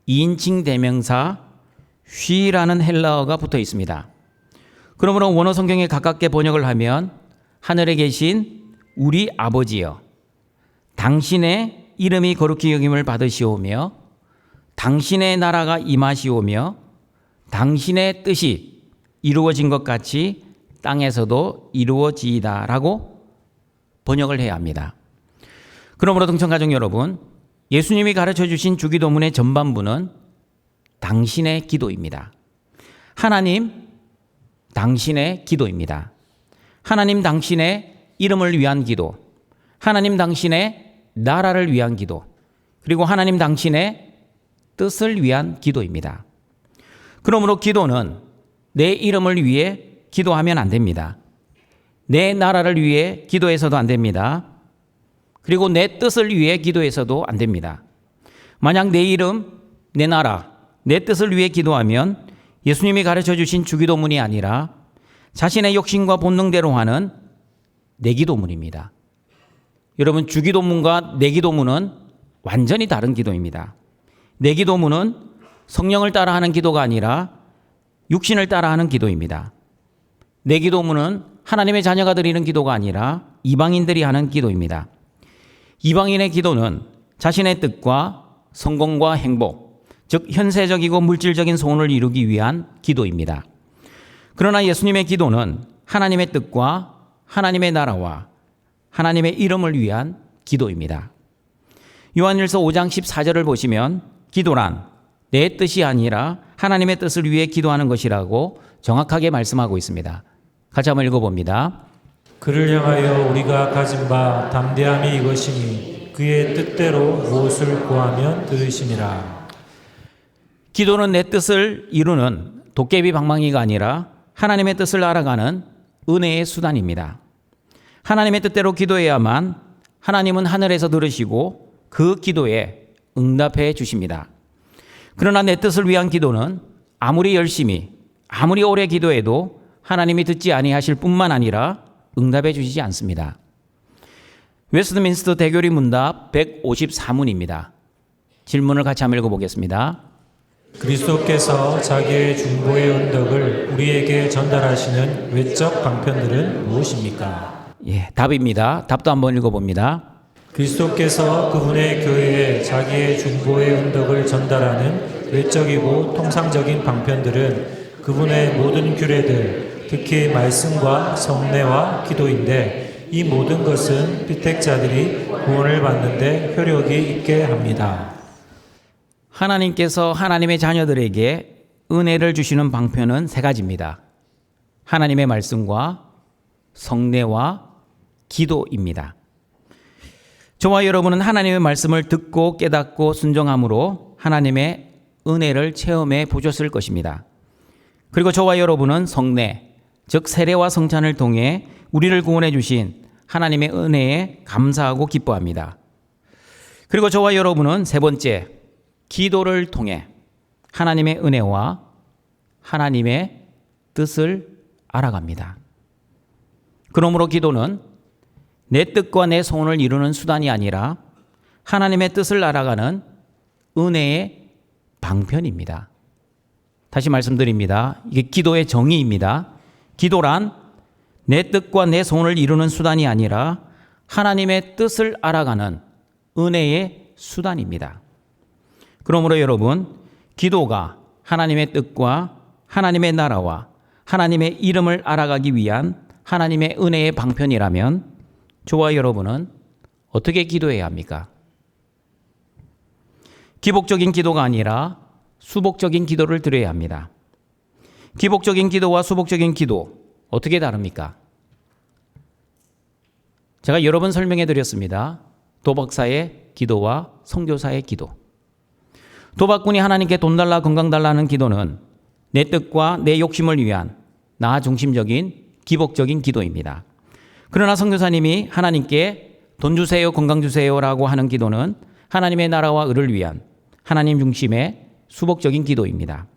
2인칭 대명사 쉬라는 헬라어가 붙어 있습니다. 그러므로 원어 성경에 가깝게 번역을 하면 하늘에 계신 우리 아버지여, 당신의 이름이 거룩히 여김을 받으시오며 당신의 나라가 임하시오며 당신의 뜻이 이루어진 것 같이 땅에서도 이루어지이다라고 번역을 해야 합니다. 그러므로 등천가족 여러분, 예수님이 가르쳐 주신 주기도문의 전반부는 당신의 기도입니다. 하나님, 당신의 기도입니다. 하나님 당신의 이름을 위한 기도, 하나님 당신의 나라를 위한 기도, 그리고 하나님 당신의 뜻을 위한 기도입니다. 그러므로 기도는 내 이름을 위해 기도하면 안 됩니다. 내 나라를 위해 기도해서도 안 됩니다. 그리고 내 뜻을 위해 기도해서도 안 됩니다. 만약 내 이름, 내 나라, 내 뜻을 위해 기도하면 예수님이 가르쳐 주신 주기도문이 아니라 자신의 욕심과 본능대로 하는 내기도문입니다. 여러분, 주기도문과 내기도문은 완전히 다른 기도입니다. 내기도문은 성령을 따라하는 기도가 아니라 육신을 따라하는 기도입니다. 내기도문은 하나님의 자녀가 드리는 기도가 아니라 이방인들이 하는 기도입니다. 이방인의 기도는 자신의 뜻과 성공과 행복, 즉 현세적이고 물질적인 소원을 이루기 위한 기도입니다. 그러나 예수님의 기도는 하나님의 뜻과 하나님의 나라와 하나님의 이름을 위한 기도입니다. 요한일서 5장 14절을 보시면 기도란 내 뜻이 아니라 하나님의 뜻을 위해 기도하는 것이라고 정확하게 말씀하고 있습니다. 같이 한번 읽어봅니다. 그를 향하여 우리가 가진 바 담대함이 이것이니 그의 뜻대로 무엇을 구하면 들으심이라. 기도는 내 뜻을 이루는 도깨비 방망이가 아니라 하나님의 뜻을 알아가는 은혜의 수단입니다. 하나님의 뜻대로 기도해야만 하나님은 하늘에서 들으시고 그 기도에 응답해 주십니다. 그러나 내 뜻을 위한 기도는 아무리 열심히, 아무리 오래 기도해도 하나님이 듣지 아니하실 뿐만 아니라 응답해 주시지 않습니다. 웨스트민스터 대교리 문답 154문입니다. 질문을 같이 한번 읽어보겠습니다. 그리스도께서 자기의 중보의 언덕을 우리에게 전달하시는 외적 방편들은 무엇입니까? 답입니다. 답도 한번 읽어봅니다. 그리스도께서 그분의 교회에 자기의 중보의 언덕을 전달하는 외적이고 통상적인 방편들은 그분의 모든 규례들, 특히 말씀과 성례와 기도인데 이 모든 것은 피택자들이 구원을 받는데 효력이 있게 합니다. 하나님께서 하나님의 자녀들에게 은혜를 주시는 방편은 세 가지입니다. 하나님의 말씀과 성례와 기도입니다. 저와 여러분은 하나님의 말씀을 듣고 깨닫고 순종함으로 하나님의 은혜를 체험해 보셨을 것입니다. 그리고 저와 여러분은 성례, 즉 세례와 성찬을 통해 우리를 구원해 주신 하나님의 은혜에 감사하고 기뻐합니다. 그리고 저와 여러분은 세 번째, 기도를 통해 하나님의 은혜와 하나님의 뜻을 알아갑니다. 그러므로 기도는 내 뜻과 내 소원을 이루는 수단이 아니라 하나님의 뜻을 알아가는 은혜의 방편입니다. 다시 말씀드립니다. 이게 기도의 정의입니다. 기도란 내 뜻과 내 소원을 이루는 수단이 아니라 하나님의 뜻을 알아가는 은혜의 수단입니다. 그러므로 여러분, 기도가 하나님의 뜻과 하나님의 나라와 하나님의 이름을 알아가기 위한 하나님의 은혜의 방편이라면 저와 여러분은 어떻게 기도해야 합니까? 기복적인 기도가 아니라 수복적인 기도를 드려야 합니다. 기복적인 기도와 수복적인 기도 어떻게 다릅니까? 제가 여러 번 설명해 드렸습니다. 도박사의 기도와 선교사의 기도. 도박꾼이 하나님께 돈 달라 건강 달라는 기도는 내 뜻과 내 욕심을 위한 나 중심적인 기복적인 기도입니다. 그러나 선교사님이 하나님께 돈 주세요, 건강 주세요라고 하는 기도는 하나님의 나라와 의를 위한 하나님 중심의 수복적인 기도입니다.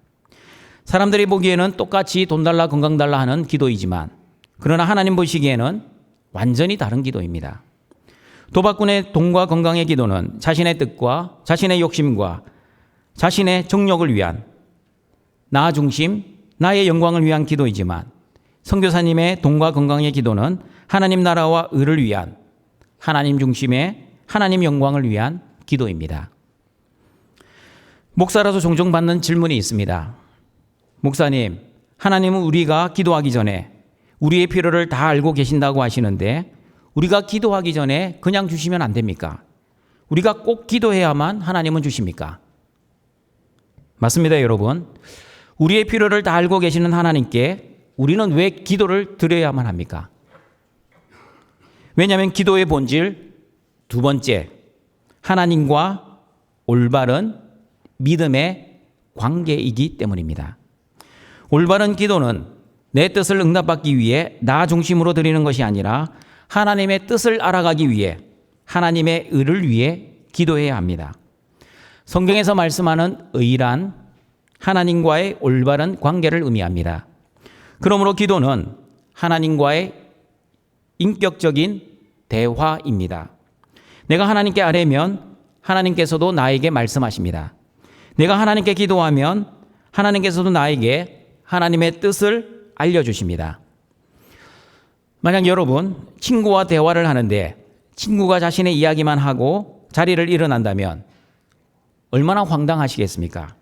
사람들이 보기에는 똑같이 돈 달라 건강 달라 하는 기도이지만 그러나 하나님 보시기에는 완전히 다른 기도입니다. 도박꾼의 돈과 건강의 기도는 자신의 뜻과 자신의 욕심과 자신의 정욕을 위한 나 중심, 나의 영광을 위한 기도이지만 선교사님의 돈과 건강의 기도는 하나님 나라와 의를 위한 하나님 중심의 하나님 영광을 위한 기도입니다. 목사라서 종종 받는 질문이 있습니다. 목사님, 하나님은 우리가 기도하기 전에 우리의 필요를 다 알고 계신다고 하시는데 우리가 기도하기 전에 그냥 주시면 안 됩니까? 우리가 꼭 기도해야만 하나님은 주십니까? 맞습니다, 여러분. 우리의 필요를 다 알고 계시는 하나님께 우리는 왜 기도를 드려야만 합니까? 왜냐하면 기도의 본질 두 번째, 하나님과 올바른 믿음의 관계이기 때문입니다. 올바른 기도는 내 뜻을 응답받기 위해 나 중심으로 드리는 것이 아니라 하나님의 뜻을 알아가기 위해 하나님의 의를 위해 기도해야 합니다. 성경에서 말씀하는 의란 하나님과의 올바른 관계를 의미합니다. 그러므로 기도는 하나님과의 인격적인 대화입니다. 내가 하나님께 아뢰면 하나님께서도 나에게 말씀하십니다. 내가 하나님께 기도하면 하나님께서도 나에게 하나님의 뜻을 알려주십니다. 만약 여러분 친구와 대화를 하는데 친구가 자신의 이야기만 하고 자리를 일어난다면 얼마나 황당하시겠습니까?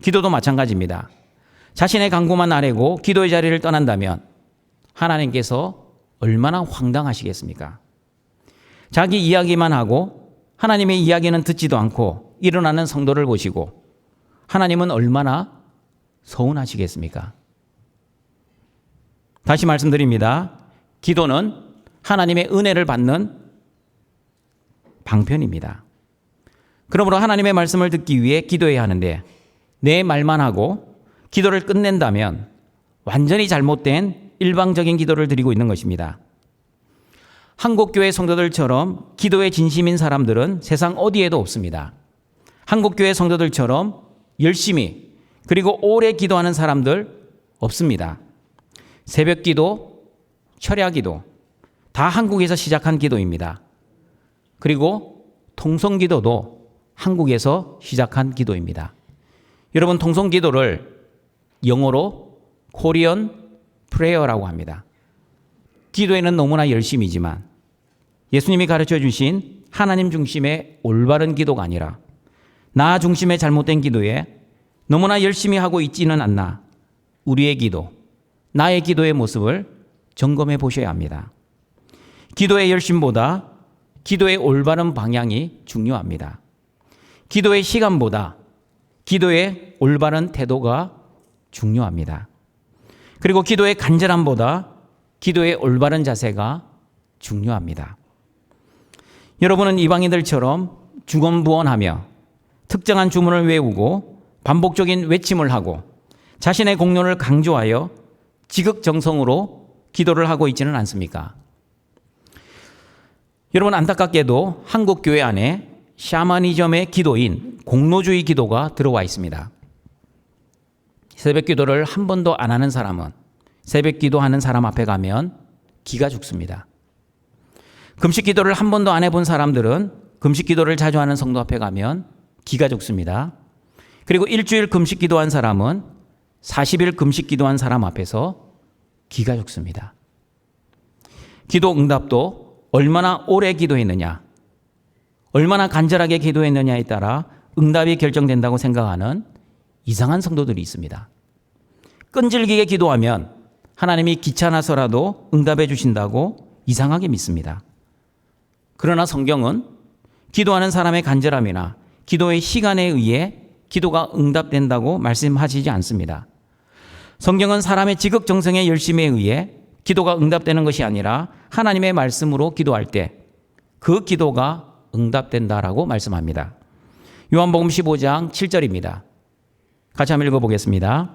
기도도 마찬가지입니다. 자신의 간구만 아뢰고 기도의 자리를 떠난다면 하나님께서 얼마나 황당하시겠습니까? 자기 이야기만 하고 하나님의 이야기는 듣지도 않고 일어나는 성도를 보시고 하나님은 얼마나 서운하시겠습니까? 다시 말씀드립니다. 기도는 하나님의 은혜를 받는 방편입니다. 그러므로 하나님의 말씀을 듣기 위해 기도해야 하는데 내 말만 하고 기도를 끝낸다면 완전히 잘못된 일방적인 기도를 드리고 있는 것입니다. 한국교회 성도들처럼 기도에 진심인 사람들은 세상 어디에도 없습니다. 한국교회 성도들처럼 열심히 그리고 오래 기도하는 사람들 없습니다. 새벽 기도, 철야 기도 다 한국에서 시작한 기도입니다. 그리고 통성 기도도 한국에서 시작한 기도입니다. 여러분, 통성 기도를 영어로 코리안 프레이어라고 합니다. 기도에는 너무나 열심이지만 예수님이 가르쳐 주신 하나님 중심의 올바른 기도가 아니라 나 중심의 잘못된 기도에 너무나 열심히 하고 있지는 않나 우리의 기도, 나의 기도의 모습을 점검해 보셔야 합니다. 기도의 열심보다 기도의 올바른 방향이 중요합니다. 기도의 시간보다 기도의 올바른 태도가 중요합니다. 그리고 기도의 간절함보다 기도의 올바른 자세가 중요합니다. 여러분은 이방인들처럼 주검부원하며 특정한 주문을 외우고 반복적인 외침을 하고 자신의 공론을 강조하여 지극정성으로 기도를 하고 있지는 않습니까? 여러분, 안타깝게도 한국 교회 안에 샤머니즘의 기도인 공로주의 기도가 들어와 있습니다. 새벽 기도를 한 번도 안 하는 사람은 새벽 기도하는 사람 앞에 가면 기가 죽습니다. 금식 기도를 한 번도 안 해본 사람들은 금식 기도를 자주 하는 성도 앞에 가면 기가 죽습니다. 그리고 일주일 금식 기도한 사람은 40일 금식 기도한 사람 앞에서 기가 죽습니다. 기도 응답도 얼마나 오래 기도했느냐, 얼마나 간절하게 기도했느냐에 따라 응답이 결정된다고 생각하는 이상한 성도들이 있습니다. 끈질기게 기도하면 하나님이 귀찮아서라도 응답해 주신다고 이상하게 믿습니다. 그러나 성경은 기도하는 사람의 간절함이나 기도의 시간에 의해 기도가 응답된다고 말씀하시지 않습니다. 성경은 사람의 지극정성의 열심에 의해 기도가 응답되는 것이 아니라 하나님의 말씀으로 기도할 때 그 기도가 응답된다라고 말씀합니다. 요한복음 15장 7절입니다. 같이 한번 읽어보겠습니다.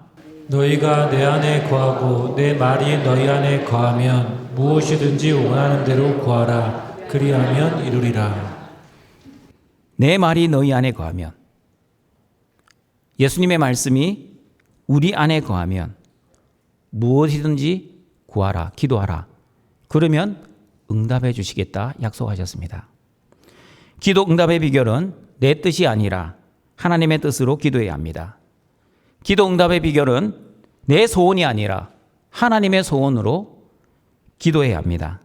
너희가 내 안에 거하고 내 말이 너희 안에 거하면 무엇이든지 원하는 대로 구하라. 그리하면 이루리라. 내 말이 너희 안에 거하면, 예수님의 말씀이 우리 안에 거하면 무엇이든지 구하라, 기도하라. 그러면 응답해 주시겠다 약속하셨습니다. 기도 응답의 비결은 내 뜻이 아니라 하나님의 뜻으로 기도해야 합니다. 기도 응답의 비결은 내 소원이 아니라 하나님의 소원으로 기도해야 합니다.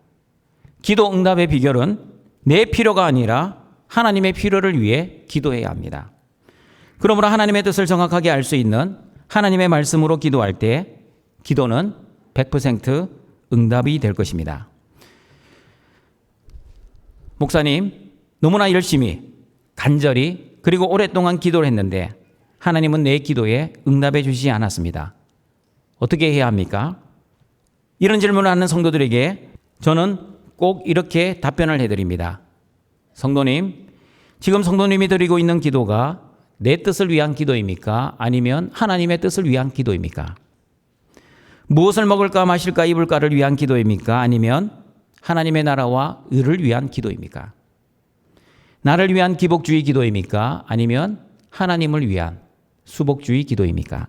기도 응답의 비결은 내 필요가 아니라 하나님의 필요를 위해 기도해야 합니다. 그러므로 하나님의 뜻을 정확하게 알 수 있는 하나님의 말씀으로 기도할 때 기도는 100% 응답이 될 것입니다. 목사님, 너무나 열심히, 간절히, 그리고 오랫동안 기도를 했는데 하나님은 내 기도에 응답해 주시지 않았습니다. 어떻게 해야 합니까? 이런 질문을 하는 성도들에게 저는 꼭 이렇게 답변을 해드립니다. 성도님, 지금 성도님이 드리고 있는 기도가 내 뜻을 위한 기도입니까? 아니면 하나님의 뜻을 위한 기도입니까? 무엇을 먹을까 마실까 입을까를 위한 기도입니까? 아니면 하나님의 나라와 의를 위한 기도입니까? 나를 위한 기복주의 기도입니까? 아니면 하나님을 위한 수복주의 기도입니까?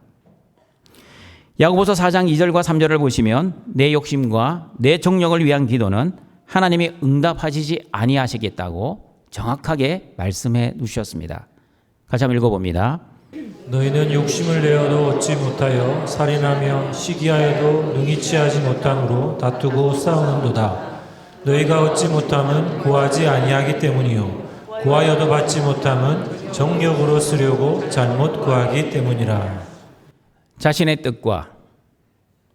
야고보서 4장 2절과 3절을 보시면 내 욕심과 내 정욕을 위한 기도는 하나님이 응답하시지 아니하시겠다고 정확하게 말씀해 주셨습니다. 같이 한번 읽어봅니다. 너희는 욕심을 내어도 얻지 못하여 살인하며 시기하여도 능히 취하지 못함으로 다투고 싸우는도다. 너희가 얻지 못함은 구하지 아니하기 때문이요 구하여도 받지 못함은 정욕으로 쓰려고 잘못 구하기 때문이라. 자신의 뜻과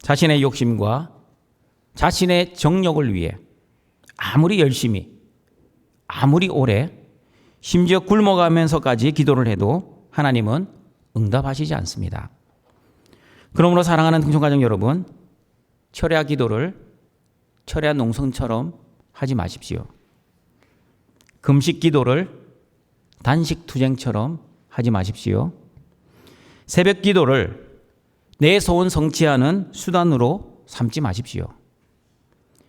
자신의 욕심과 자신의 정욕을 위해 아무리 열심히, 아무리 오래, 심지어 굶어가면서까지 기도를 해도 하나님은 응답하시지 않습니다. 그러므로 사랑하는 등촌가족 여러분, 철야 기도를 철야 농성처럼 하지 마십시오. 금식 기도를 단식 투쟁처럼 하지 마십시오. 새벽 기도를 내 소원 성취하는 수단으로 삼지 마십시오.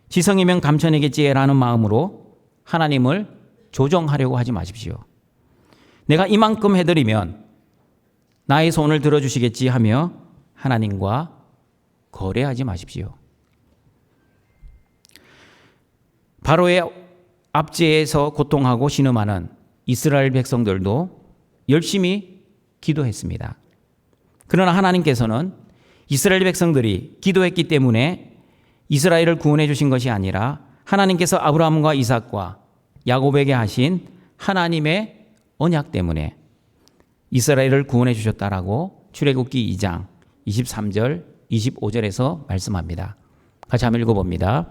지성이면 감천이겠지라는 마음으로 하나님을 조정하려고 하지 마십시오. 내가 이만큼 해드리면 나의 소원을 들어주시겠지 하며 하나님과 거래하지 마십시오. 바로의 압제에서 고통하고 신음하는 이스라엘 백성들도 열심히 기도했습니다. 그러나 하나님께서는 이스라엘 백성들이 기도했기 때문에 이스라엘을 구원해 주신 것이 아니라 하나님께서 아브라함과 이삭과 야곱에게 하신 하나님의 언약 때문에 이스라엘을 구원해 주셨다라고 출애굽기 2장 23절 25절에서 말씀합니다. 같이 한번 읽어봅니다.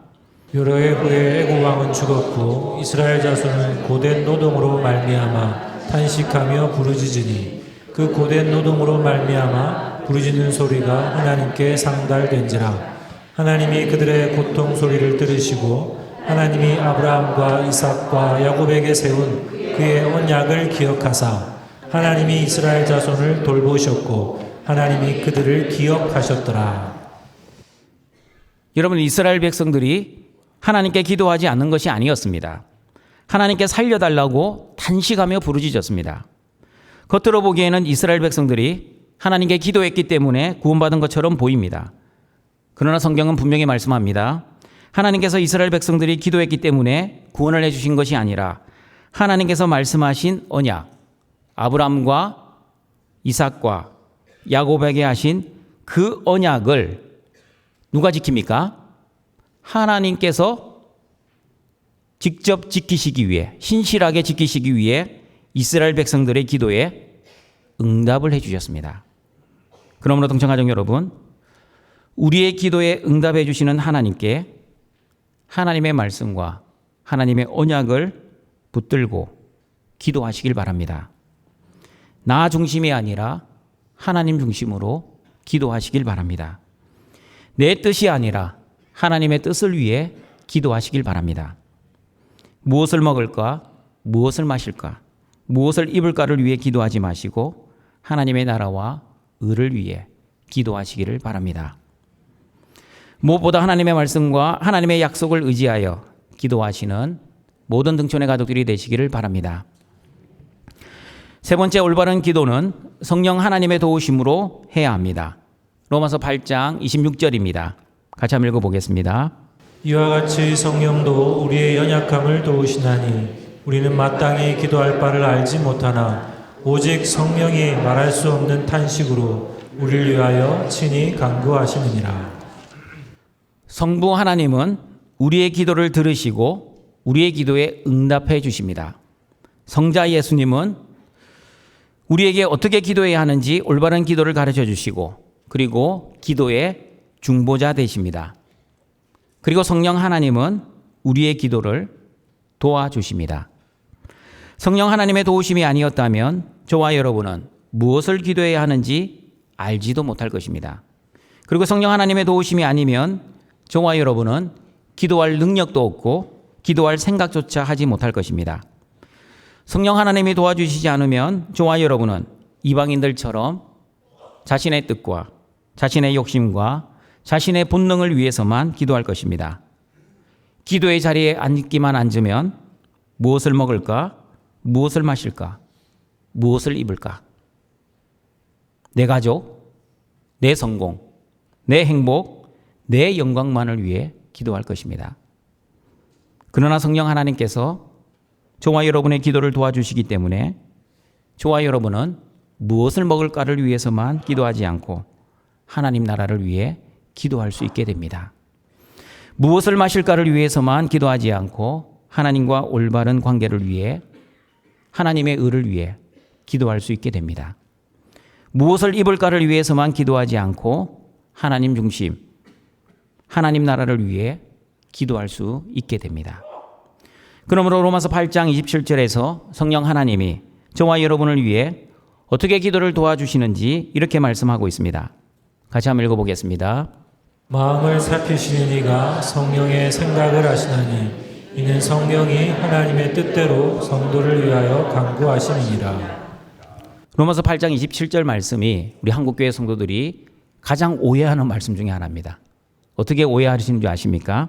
여러 해 후에 애굽 왕은 죽었고 이스라엘 자손은 고된 노동으로 말미암아 탄식하며 부르짖으니 그 고된 노동으로 말미암아 부르짖는 소리가 하나님께 상달된지라. 하나님이 그들의 고통 소리를 들으시고 하나님이 아브라함과 이삭과 야곱에게 세운 그의 언약을 기억하사 하나님이 이스라엘 자손을 돌보셨고 하나님이 그들을 기억하셨더라. 여러분, 이스라엘 백성들이 하나님께 기도하지 않는 것이 아니었습니다. 하나님께 살려달라고 탄식하며 부르짖었습니다. 겉으로 보기에는 이스라엘 백성들이 하나님께 기도했기 때문에 구원받은 것처럼 보입니다. 그러나 성경은 분명히 말씀합니다. 하나님께서 이스라엘 백성들이 기도했기 때문에 구원을 해주신 것이 아니라 하나님께서 말씀하신 언약, 아브라함과 이삭과 야곱에게 하신 그 언약을 누가 지킵니까? 하나님께서 직접 지키시기 위해, 신실하게 지키시기 위해 이스라엘 백성들의 기도에 응답을 해주셨습니다. 그러므로 동청가족 여러분, 우리의 기도에 응답해 주시는 하나님께 하나님의 말씀과 하나님의 언약을 붙들고 기도하시길 바랍니다. 나 중심이 아니라 하나님 중심으로 기도하시길 바랍니다. 내 뜻이 아니라 하나님의 뜻을 위해 기도하시길 바랍니다. 무엇을 먹을까? 무엇을 마실까? 무엇을 입을까를 위해 기도하지 마시고 하나님의 나라와 의를 위해 기도하시기를 바랍니다. 무엇보다 하나님의 말씀과 하나님의 약속을 의지하여 기도하시는 모든 등촌의 가족들이 되시기를 바랍니다. 세 번째 올바른 기도는 성령 하나님의 도우심으로 해야 합니다. 로마서 8장 26절입니다. 같이 한번 읽어보겠습니다. 이와 같이 성령도 우리의 연약함을 도우시나니 우리는 마땅히 기도할 바를 알지 못하나 오직 성령이 말할 수 없는 탄식으로 우리를 위하여 친히 간구하시느니라. 성부 하나님은 우리의 기도를 들으시고 우리의 기도에 응답해 주십니다. 성자 예수님은 우리에게 어떻게 기도해야 하는지 올바른 기도를 가르쳐 주시고 그리고 기도의 중보자 되십니다. 그리고 성령 하나님은 우리의 기도를 도와주십니다. 성령 하나님의 도우심이 아니었다면 저와 여러분은 무엇을 기도해야 하는지 알지도 못할 것입니다. 그리고 성령 하나님의 도우심이 아니면 저와 여러분은 기도할 능력도 없고 기도할 생각조차 하지 못할 것입니다. 성령 하나님이 도와주시지 않으면 저와 여러분은 이방인들처럼 자신의 뜻과 자신의 욕심과 자신의 본능을 위해서만 기도할 것입니다. 기도의 자리에 앉기만 앉으면 무엇을 먹을까? 무엇을 마실까? 무엇을 입을까? 내 가족, 내 성공, 내 행복, 내 영광만을 위해 기도할 것입니다. 그러나 성령 하나님께서 저와 여러분의 기도를 도와주시기 때문에 저와 여러분은 무엇을 먹을까를 위해서만 기도하지 않고 하나님 나라를 위해 기도할 수 있게 됩니다. 무엇을 마실까를 위해서만 기도하지 않고 하나님과 올바른 관계를 위해 하나님의 의를 위해 기도할 수 있게 됩니다. 무엇을 입을까를 위해서만 기도하지 않고 하나님 중심, 하나님 나라를 위해 기도할 수 있게 됩니다. 그러므로 로마서 8장 27절에서 성령 하나님이 저와 여러분을 위해 어떻게 기도를 도와주시는지 이렇게 말씀하고 있습니다. 같이 한번 읽어보겠습니다. 마음을 살피시는 이가 성령의 생각을 아시나니 이는 성령이 하나님의 뜻대로 성도를 위하여 간구하시느니라. 로마서 8장 27절 말씀이 우리 한국교회 성도들이 가장 오해하는 말씀 중에 하나입니다. 어떻게 오해하시는 줄 아십니까?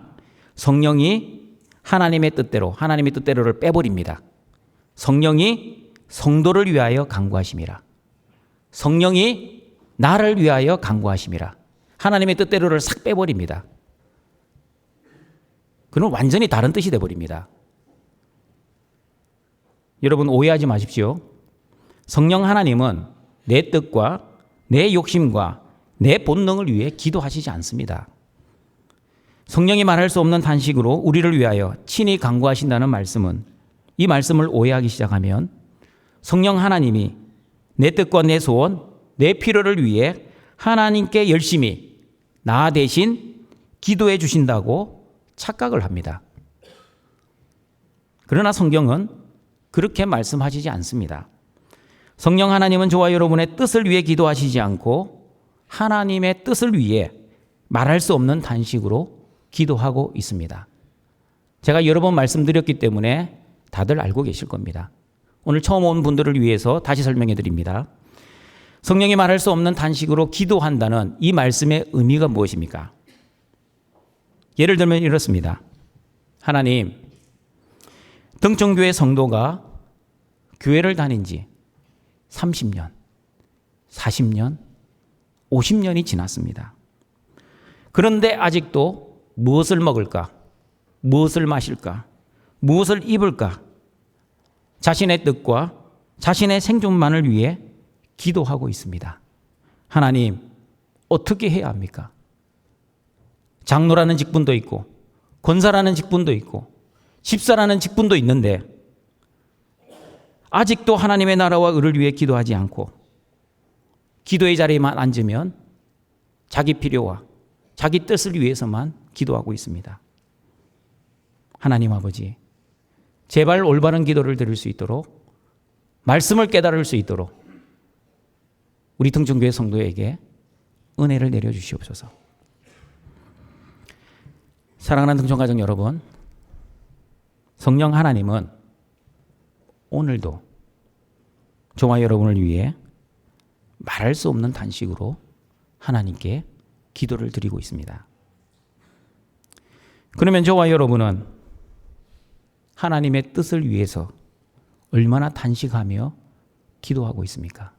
성령이 하나님의 뜻대로를 빼버립니다. 성령이 성도를 위하여 간구하심이라. 성령이 나를 위하여 간구하심이라. 하나님의 뜻대로를 싹 빼버립니다. 그럼 완전히 다른 뜻이 되어버립니다. 여러분 오해하지 마십시오. 성령 하나님은 내 뜻과 내 욕심과 내 본능을 위해 기도하시지 않습니다. 성령이 말할 수 없는 단식으로 우리를 위하여 친히 간구하신다는 말씀은 이 말씀을 오해하기 시작하면 성령 하나님이 내 뜻과 내 소원, 내 필요를 위해 하나님께 열심히 나 대신 기도해 주신다고 착각을 합니다. 그러나 성경은 그렇게 말씀하시지 않습니다. 성령 하나님은 저와 여러분의 뜻을 위해 기도하시지 않고 하나님의 뜻을 위해 말할 수 없는 단식으로 기도하고 있습니다. 제가 여러 번 말씀드렸기 때문에 다들 알고 계실 겁니다. 오늘 처음 온 분들을 위해서 다시 설명해 드립니다. 성령이 말할 수 없는 단식으로 기도한다는 이 말씀의 의미가 무엇입니까? 예를 들면 이렇습니다. 하나님, 등촌교회 성도가 교회를 다닌 지 30년, 40년, 50년이 지났습니다. 그런데 아직도 무엇을 먹을까? 무엇을 마실까? 무엇을 입을까? 자신의 뜻과 자신의 생존만을 위해 기도하고 있습니다. 하나님, 어떻게 해야 합니까? 장로라는 직분도 있고 권사라는 직분도 있고 집사라는 직분도 있는데 아직도 하나님의 나라와 의를 위해 기도하지 않고 기도의 자리에만 앉으면 자기 필요와 자기 뜻을 위해서만 기도하고 있습니다. 하나님 아버지, 제발 올바른 기도를 드릴 수 있도록 말씀을 깨달을 수 있도록 우리 등촌교회 성도에게 은혜를 내려주시옵소서. 사랑하는 등촌가족 여러분, 성령 하나님은 오늘도 저와 여러분을 위해 말할 수 없는 단식으로 하나님께 기도를 드리고 있습니다. 그러면 저와 여러분은 하나님의 뜻을 위해서 얼마나 단식하며 기도하고 있습니까?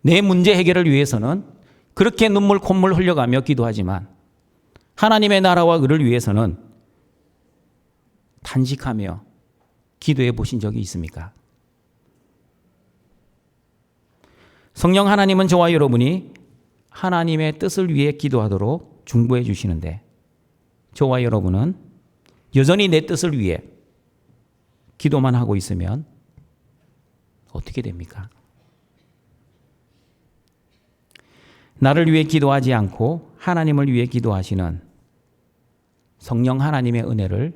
내 문제 해결을 위해서는 그렇게 눈물 콧물 흘려가며 기도하지만 하나님의 나라와 의를 위해서는 단식하며 기도해 보신 적이 있습니까? 성령 하나님은 저와 여러분이 하나님의 뜻을 위해 기도하도록 중보해 주시는데 저와 여러분은 여전히 내 뜻을 위해 기도만 하고 있으면 어떻게 됩니까? 나를 위해 기도하지 않고 하나님을 위해 기도하시는 성령 하나님의 은혜를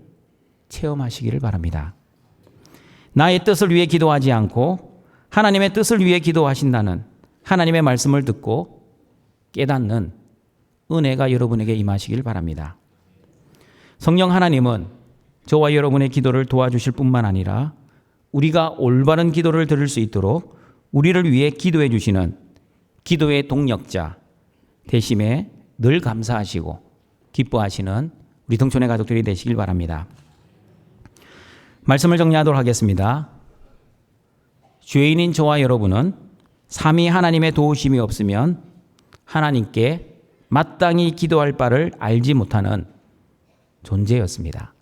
체험하시기를 바랍니다. 나의 뜻을 위해 기도하지 않고 하나님의 뜻을 위해 기도하신다는 하나님의 말씀을 듣고 깨닫는 은혜가 여러분에게 임하시길 바랍니다. 성령 하나님은 저와 여러분의 기도를 도와주실 뿐만 아니라 우리가 올바른 기도를 드릴 수 있도록 우리를 위해 기도해 주시는 기도의 동력자 되심에 늘 감사하시고 기뻐하시는 우리 등촌의 가족들이 되시길 바랍니다. 말씀을 정리하도록 하겠습니다. 죄인인 저와 여러분은 삼위 하나님의 도우심이 없으면 하나님께 마땅히 기도할 바를 알지 못하는 존재였습니다.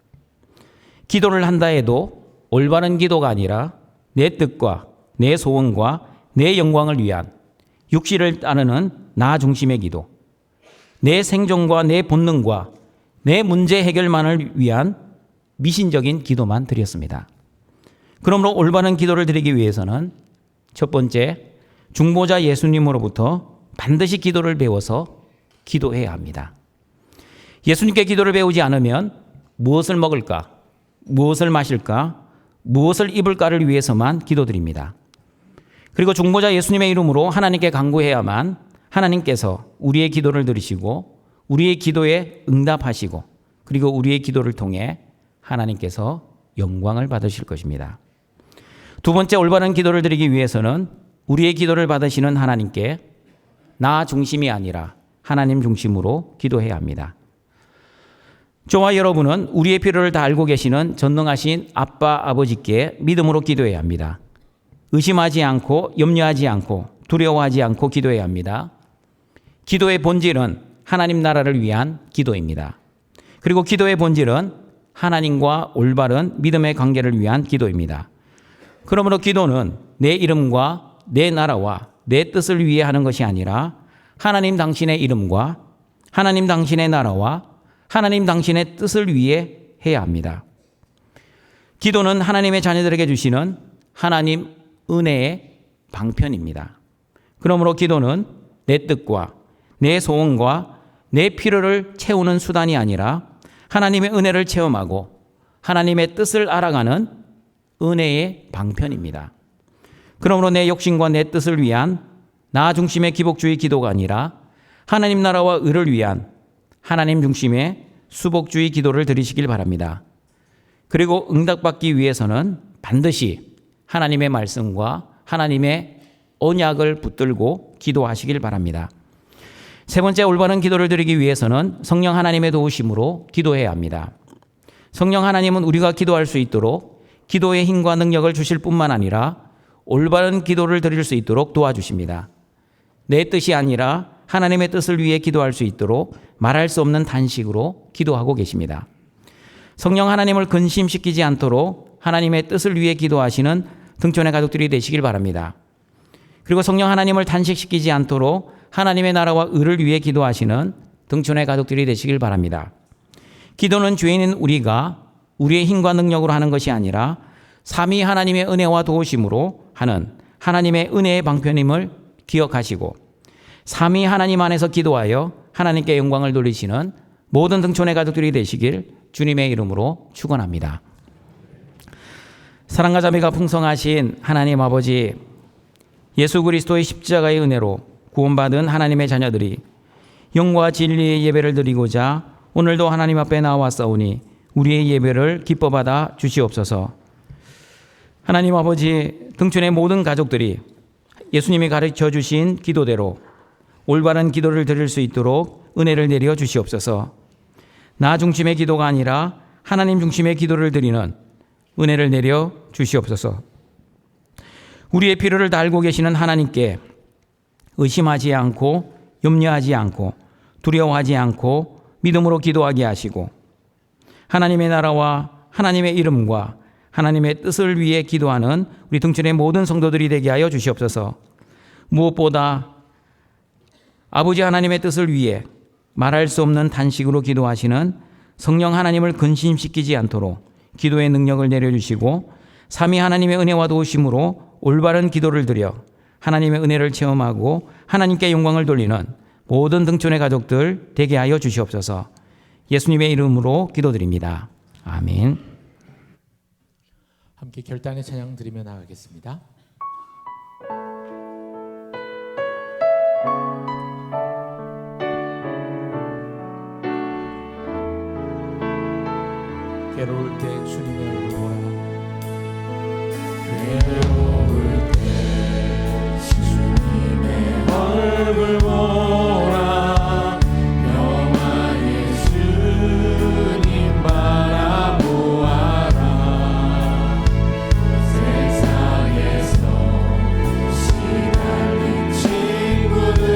기도를 한다 해도 올바른 기도가 아니라 내 뜻과 내 소원과 내 영광을 위한 육신을 따르는 나 중심의 기도, 내 생존과 내 본능과 내 문제 해결만을 위한 미신적인 기도만 드렸습니다. 그러므로 올바른 기도를 드리기 위해서는 첫 번째, 중보자 예수님으로부터 반드시 기도를 배워서 기도해야 합니다. 예수님께 기도를 배우지 않으면 무엇을 먹을까, 무엇을 마실까, 무엇을 입을까를 위해서만 기도드립니다. 그리고 중보자 예수님의 이름으로 하나님께 간구해야만 하나님께서 우리의 기도를 들으시고 우리의 기도에 응답하시고 그리고 우리의 기도를 통해 하나님께서 영광을 받으실 것입니다. 두 번째, 올바른 기도를 드리기 위해서는 우리의 기도를 받으시는 하나님께 나 중심이 아니라 하나님 중심으로 기도해야 합니다. 저와 여러분은 우리의 필요를 다 알고 계시는 전능하신 아빠, 아버지께 믿음으로 기도해야 합니다. 의심하지 않고 염려하지 않고 두려워하지 않고 기도해야 합니다. 기도의 본질은 하나님 나라를 위한 기도입니다. 그리고 기도의 본질은 하나님과 올바른 믿음의 관계를 위한 기도입니다. 그러므로 기도는 내 이름과 내 나라와 내 뜻을 위해 하는 것이 아니라 하나님 당신의 이름과 하나님 당신의 나라와 하나님 당신의 뜻을 위해 해야 합니다. 기도는 하나님의 자녀들에게 주시는 하나님 은혜의 방편입니다. 그러므로 기도는 내 뜻과 내 소원과 내 필요를 채우는 수단이 아니라 하나님의 은혜를 체험하고 하나님의 뜻을 알아가는 은혜의 방편입니다. 그러므로 내 욕심과 내 뜻을 위한 나 중심의 기복주의 기도가 아니라 하나님 나라와 의를 위한 하나님 중심의 수복주의 기도를 드리시길 바랍니다. 그리고 응답받기 위해서는 반드시 하나님의 말씀과 하나님의 언약을 붙들고 기도하시길 바랍니다. 세 번째, 올바른 기도를 드리기 위해서는 성령 하나님의 도우심으로 기도해야 합니다. 성령 하나님은 우리가 기도할 수 있도록 기도의 힘과 능력을 주실 뿐만 아니라 올바른 기도를 드릴 수 있도록 도와주십니다. 내 뜻이 아니라 하나님의 뜻을 위해 기도할 수 있도록 말할 수 없는 단식으로 기도하고 계십니다. 성령 하나님을 근심시키지 않도록 하나님의 뜻을 위해 기도하시는 등촌의 가족들이 되시길 바랍니다. 그리고 성령 하나님을 단식시키지 않도록 하나님의 나라와 의를 위해 기도하시는 등촌의 가족들이 되시길 바랍니다. 기도는 죄인인 우리가 우리의 힘과 능력으로 하는 것이 아니라 삼위 하나님의 은혜와 도우심으로 하는 하나님의 은혜의 방편임을 기억하시고 삼위 하나님 안에서 기도하여 하나님께 영광을 돌리시는 모든 등촌의 가족들이 되시길 주님의 이름으로 축원합니다. 사랑과 자비가 풍성하신 하나님 아버지, 예수 그리스도의 십자가의 은혜로 구원받은 하나님의 자녀들이 영과 진리의 예배를 드리고자 오늘도 하나님 앞에 나와싸우니 우리의 예배를 기뻐 받아 주시옵소서. 하나님 아버지, 등촌의 모든 가족들이 예수님이 가르쳐 주신 기도대로 올바른 기도를 드릴 수 있도록 은혜를 내려 주시옵소서. 나 중심의 기도가 아니라 하나님 중심의 기도를 드리는 은혜를 내려 주시옵소서. 우리의 필요를 다 알고 계시는 하나님께 의심하지 않고 염려하지 않고 두려워하지 않고 믿음으로 기도하게 하시고 하나님의 나라와 하나님의 이름과 하나님의 뜻을 위해 기도하는 우리 등촌의 모든 성도들이 되게 하여 주시옵소서. 무엇보다 아버지 하나님의 뜻을 위해 말할 수 없는 단식으로 기도하시는 성령 하나님을 근심시키지 않도록 기도의 능력을 내려주시고 삼위 하나님의 은혜와 도우심으로 올바른 기도를 드려 하나님의 은혜를 체험하고 하나님께 영광을 돌리는 모든 등촌의 가족들 되게 하여 주시옵소서. 예수님의 이름으로 기도드립니다. 아멘. 함께 결단의 찬양 드리며 나가겠습니다. 괴로울 때 주님의 얼굴 보라. 괴로울 때 주님의 얼굴 보라. 평안의 주님 바라보아라. 세상에서 시달린 친구들아,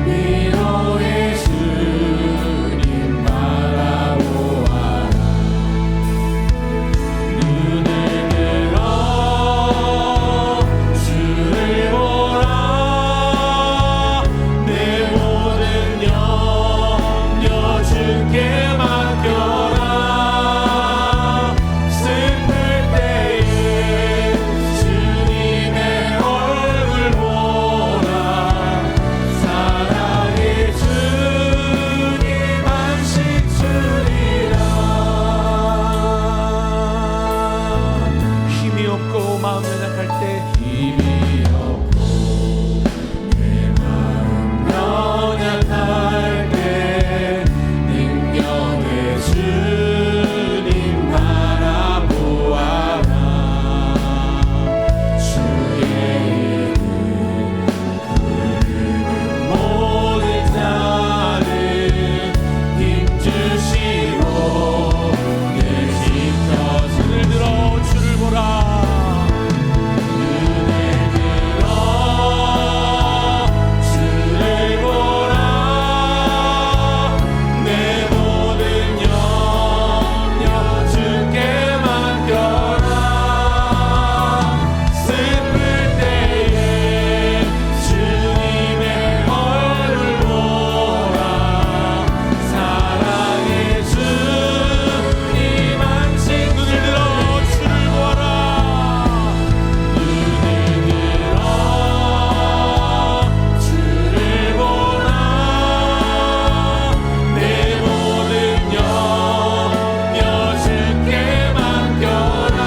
위로의 주님 바라보아라. 눈을 들어 주를 보라. 내 모든 염려 주께 맡겨라. 슬플 때에 주님의 얼굴 보라. 사랑의 주님 안식 주리라. 힘이 없고 마음 연약할 때, 힘이 없고 내 마음 연약할 때 능력의 주님 바라보아라. 주의 이름 부르는 모든 자를 힘주시고 내 지켜 손을 들어 주를 보라. 눈을 들어 주를 보라. 내 모든 염려 주께 맡겨라. 슬플 때에 주님의 얼굴 보라. 사랑의 주님 안식. 눈을 들어 주를 보라. 눈을 들어 주를 보라. 내 모든 염려 주께 맡겨라.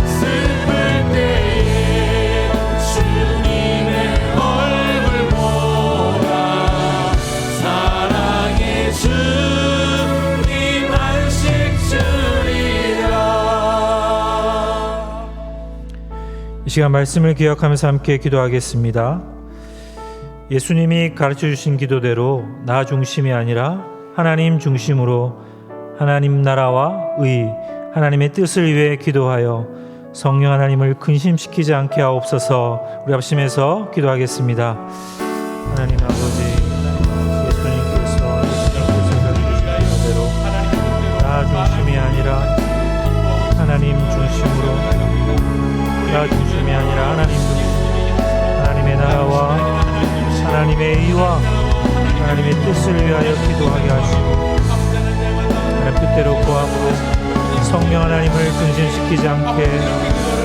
슬플 때에 주님의 얼굴 보라. 사랑의 주님 안식 주리라. 이 시간 말씀을 기억하면서 함께 기도하겠습니다. 예수님이 가르쳐 주신 기도대로 나 중심이 아니라 하나님 중심으로 하나님 나라와 의, 하나님의 뜻을 위해 기도하여 성령 하나님을 근심시키지 않게 하옵소서. 우리 합심해서 기도하겠습니다. 하나님 아버지, 예수님께서 가르쳐 주신 기도대로 나 중심이 아니라 하나님 중심으로, 나 중심이 아니라 하나님 중심, 하나님의 나라와 하나님의 의와 하나님의 뜻을 위하여 기도하게 하시고 하나님 뜻대로 구함으로 성령 하나님을 근심시키지 않게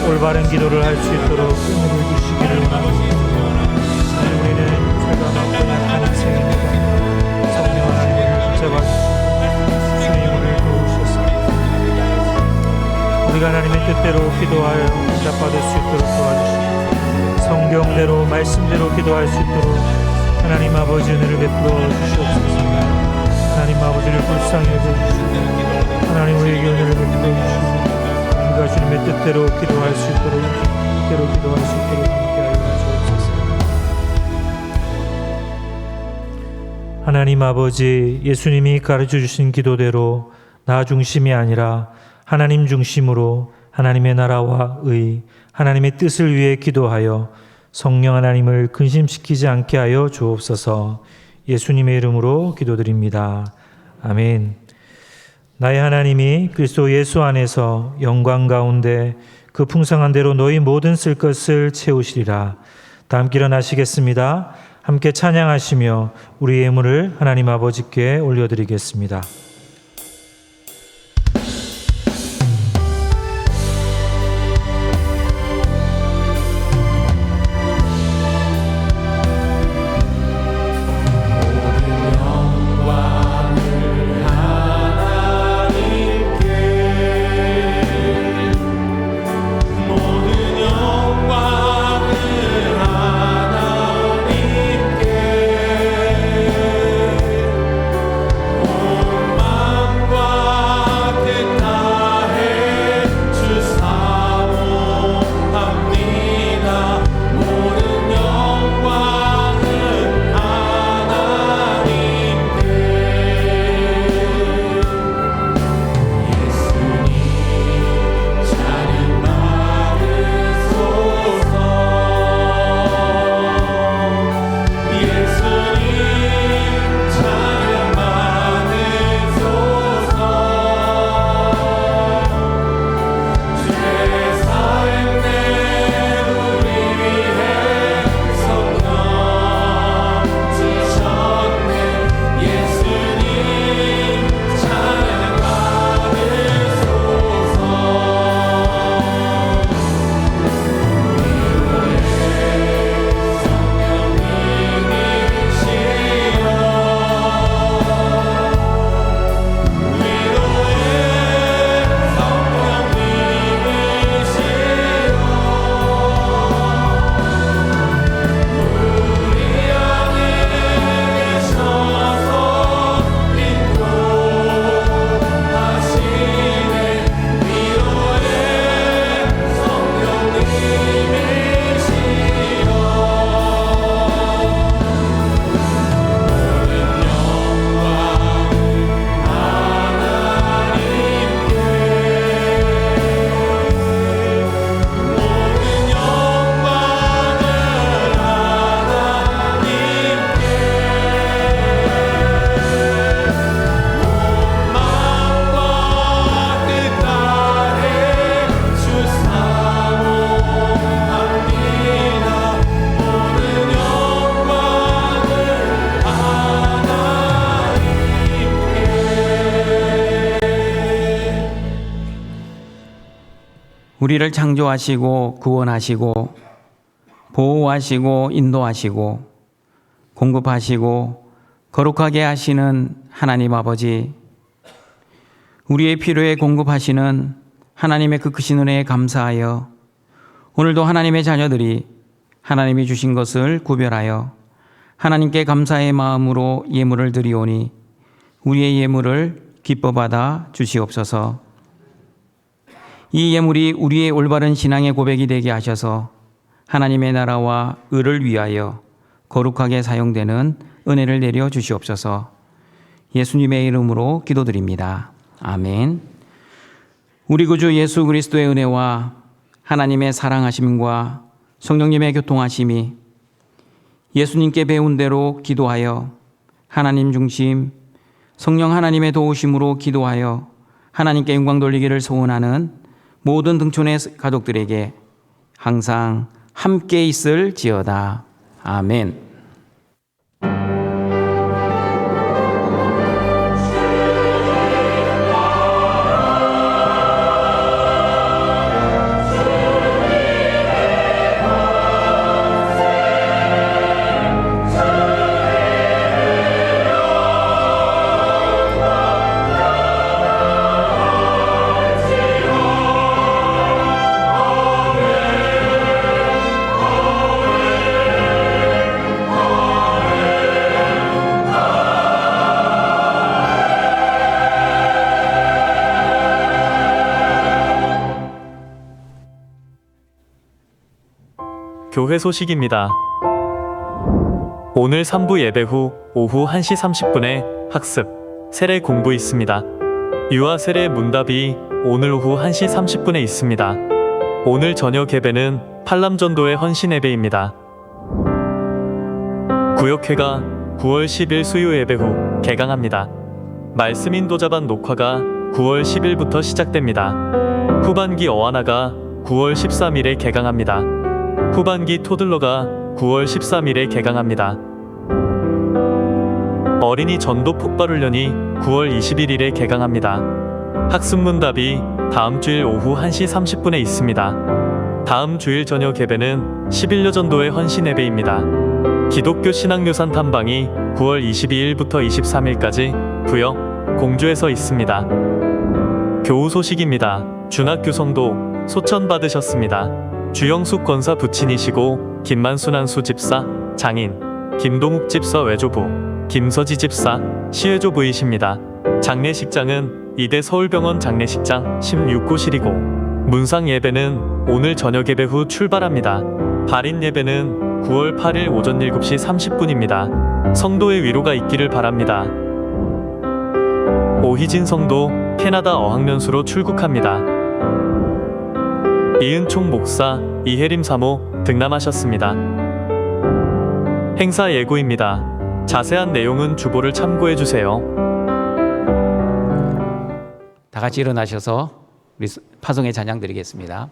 올바른 기도를 할 수 있도록 힘을 주시기를 원합니다. 우리는 죄가 많고 약한 인생입니다. 성령 하나님을 붙잡아 주시고 주님 우리를 도우셨습니다. 우리가 하나님의 뜻대로 기도하여 응답받을 수 있도록 도와주시고 성경대로 말씀대로 기도할 수 있도록 하나님 아버지 은혜를 베풀어 주시옵소서. 하나님 아버지를 불쌍히 여겨주시고 하나님 우리에게 은혜를 베풀어 주시고 우리가 주님의 뜻대로 기도할 수 있도록 뜻대로 기도할 수 있도록 함께하여 주옵소서. 하나님 아버지, 예수님이 가르쳐 주신 기도대로 나 중심이 아니라 하나님 중심으로 하나님의 나라와 의, 하나님의 뜻을 위해 기도하여 성령 하나님을 근심시키지 않게 하여 주옵소서. 예수님의 이름으로 기도드립니다. 아멘. 나의 하나님이 그리스도 예수 안에서 영광 가운데 그 풍성한 대로 너희 모든 쓸 것을 채우시리라. 다 함께 일어나시겠습니다. 함께 찬양하시며 우리 예물을 하나님 아버지께 올려드리겠습니다. 모든 영광을 하나님께 우리를 창조하시고 구원하시고 보호하시고 인도하시고 공급하시고 거룩하게 하시는 하나님 아버지, 우리의 필요에 공급하시는 하나님의 그 크신 은혜에 감사하여 오늘도 하나님의 자녀들이 하나님이 주신 것을 구별하여 하나님께 감사의 마음으로 예물을 드리오니 우리의 예물을 기뻐 받아 주시옵소서. 이 예물이 우리의 올바른 신앙의 고백이 되게 하셔서 하나님의 나라와 의를 위하여 거룩하게 사용되는 은혜를 내려 주시옵소서. 예수님의 이름으로 기도드립니다. 아멘. 우리 구주 예수 그리스도의 은혜와 하나님의 사랑하심과 성령님의 교통하심이 예수님께 배운 대로 기도하여 하나님 중심, 성령 하나님의 도우심으로 기도하여 하나님께 영광 돌리기를 소원하는 모든 등촌의 가족들에게 항상 함께 있을지어다. 아멘. 교회 소식입니다. 오늘 3부 예배 후 오후 1시 30분에 학습, 세례 공부 있습니다. 유아 세례 문답이 오늘 오후 1시 30분에 있습니다. 오늘 저녁 예배는 팔남전도의 헌신 예배입니다. 구역회가 9월 10일 수요 예배 후 개강합니다. 말씀 인도자반 녹화가 9월 10일부터 시작됩니다. 후반기 어하나가 9월 13일에 개강합니다. 후반기 토들러가 9월 13일에 개강합니다. 어린이 전도 폭발훈련이 9월 21일에 개강합니다. 학습문답이 다음 주일 오후 1시 30분에 있습니다. 다음 주일 저녁 예배는 11여 전도의 헌신 예배입니다. 기독교 신학유산 탐방이 9월 22일부터 23일까지 부역, 공주에서 있습니다. 교우 소식입니다. 준학교 성도 소천 받으셨습니다. 주영숙 권사 부친이시고 김만순 한수 집사, 장인, 김동욱 집사 외조부, 김서지 집사, 시외조부이십니다. 장례식장은 이대 서울병원 장례식장 16호실이고 문상 예배는 오늘 저녁 예배 후 출발합니다. 발인 예배는 9월 8일 오전 7시 30분입니다. 성도의 위로가 있기를 바랍니다. 오희진 성도 캐나다 어학연수로 출국합니다. 이은총 목사, 이혜림 사모 등남하셨습니다. 행사 예고입니다. 자세한 내용은 주보를 참고해 주세요. 다 같이 일어나셔서 우리 파송의 찬양 드리겠습니다.